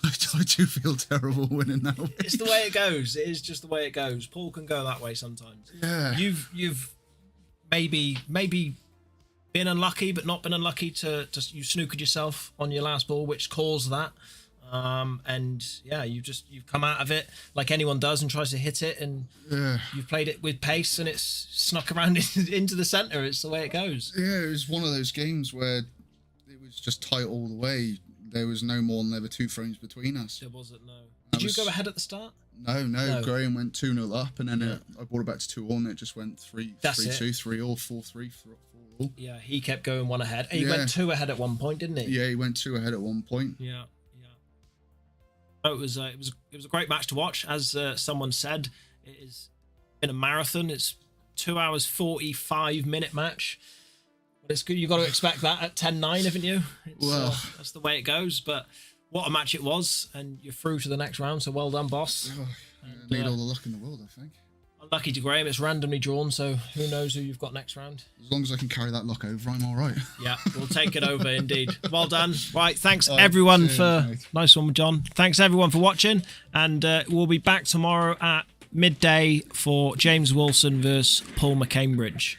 I do feel terrible winning that way. It's the way it goes. It is just the way it goes. Paul can go that way sometimes. Yeah. You've maybe been unlucky, but not been unlucky to you snookered yourself on your last ball, which caused that. And yeah, you've come out of it like anyone does and tries to hit it, and you've played it with pace, and it's snuck around into the centre. It's the way it goes. Yeah, it was one of those games where it was just tight all the way. There was no more than there were 2 frames between us. There wasn't, no. Did you go ahead at the start? No. Graham went 2-0 up, and then I brought it back to 2-all, and it just went 3-2, 3-all, 4-3, 4-all. Yeah, he kept going 1 ahead. He went 2 ahead at one point, didn't he? Yeah, he went 2 ahead at one point. Yeah. It was a great match to watch. As someone said, it has been a marathon. It's 2 hours 45-minute match. But it's good. You've got to expect that at 10-9, haven't you? That's the way it goes. But what a match it was, and you're through to the next round. So well done, boss. Need all the luck in the world, I think. Unlucky to Graham. It's randomly drawn, so who knows who you've got next round. As long as I can carry that luck over, I'm all right. Yeah, we'll take it over indeed. Well done. Right, thanks everyone for... Mate. Nice one, John. Thanks everyone for watching, and we'll be back tomorrow at midday for James Wilson versus Paul McCambridge.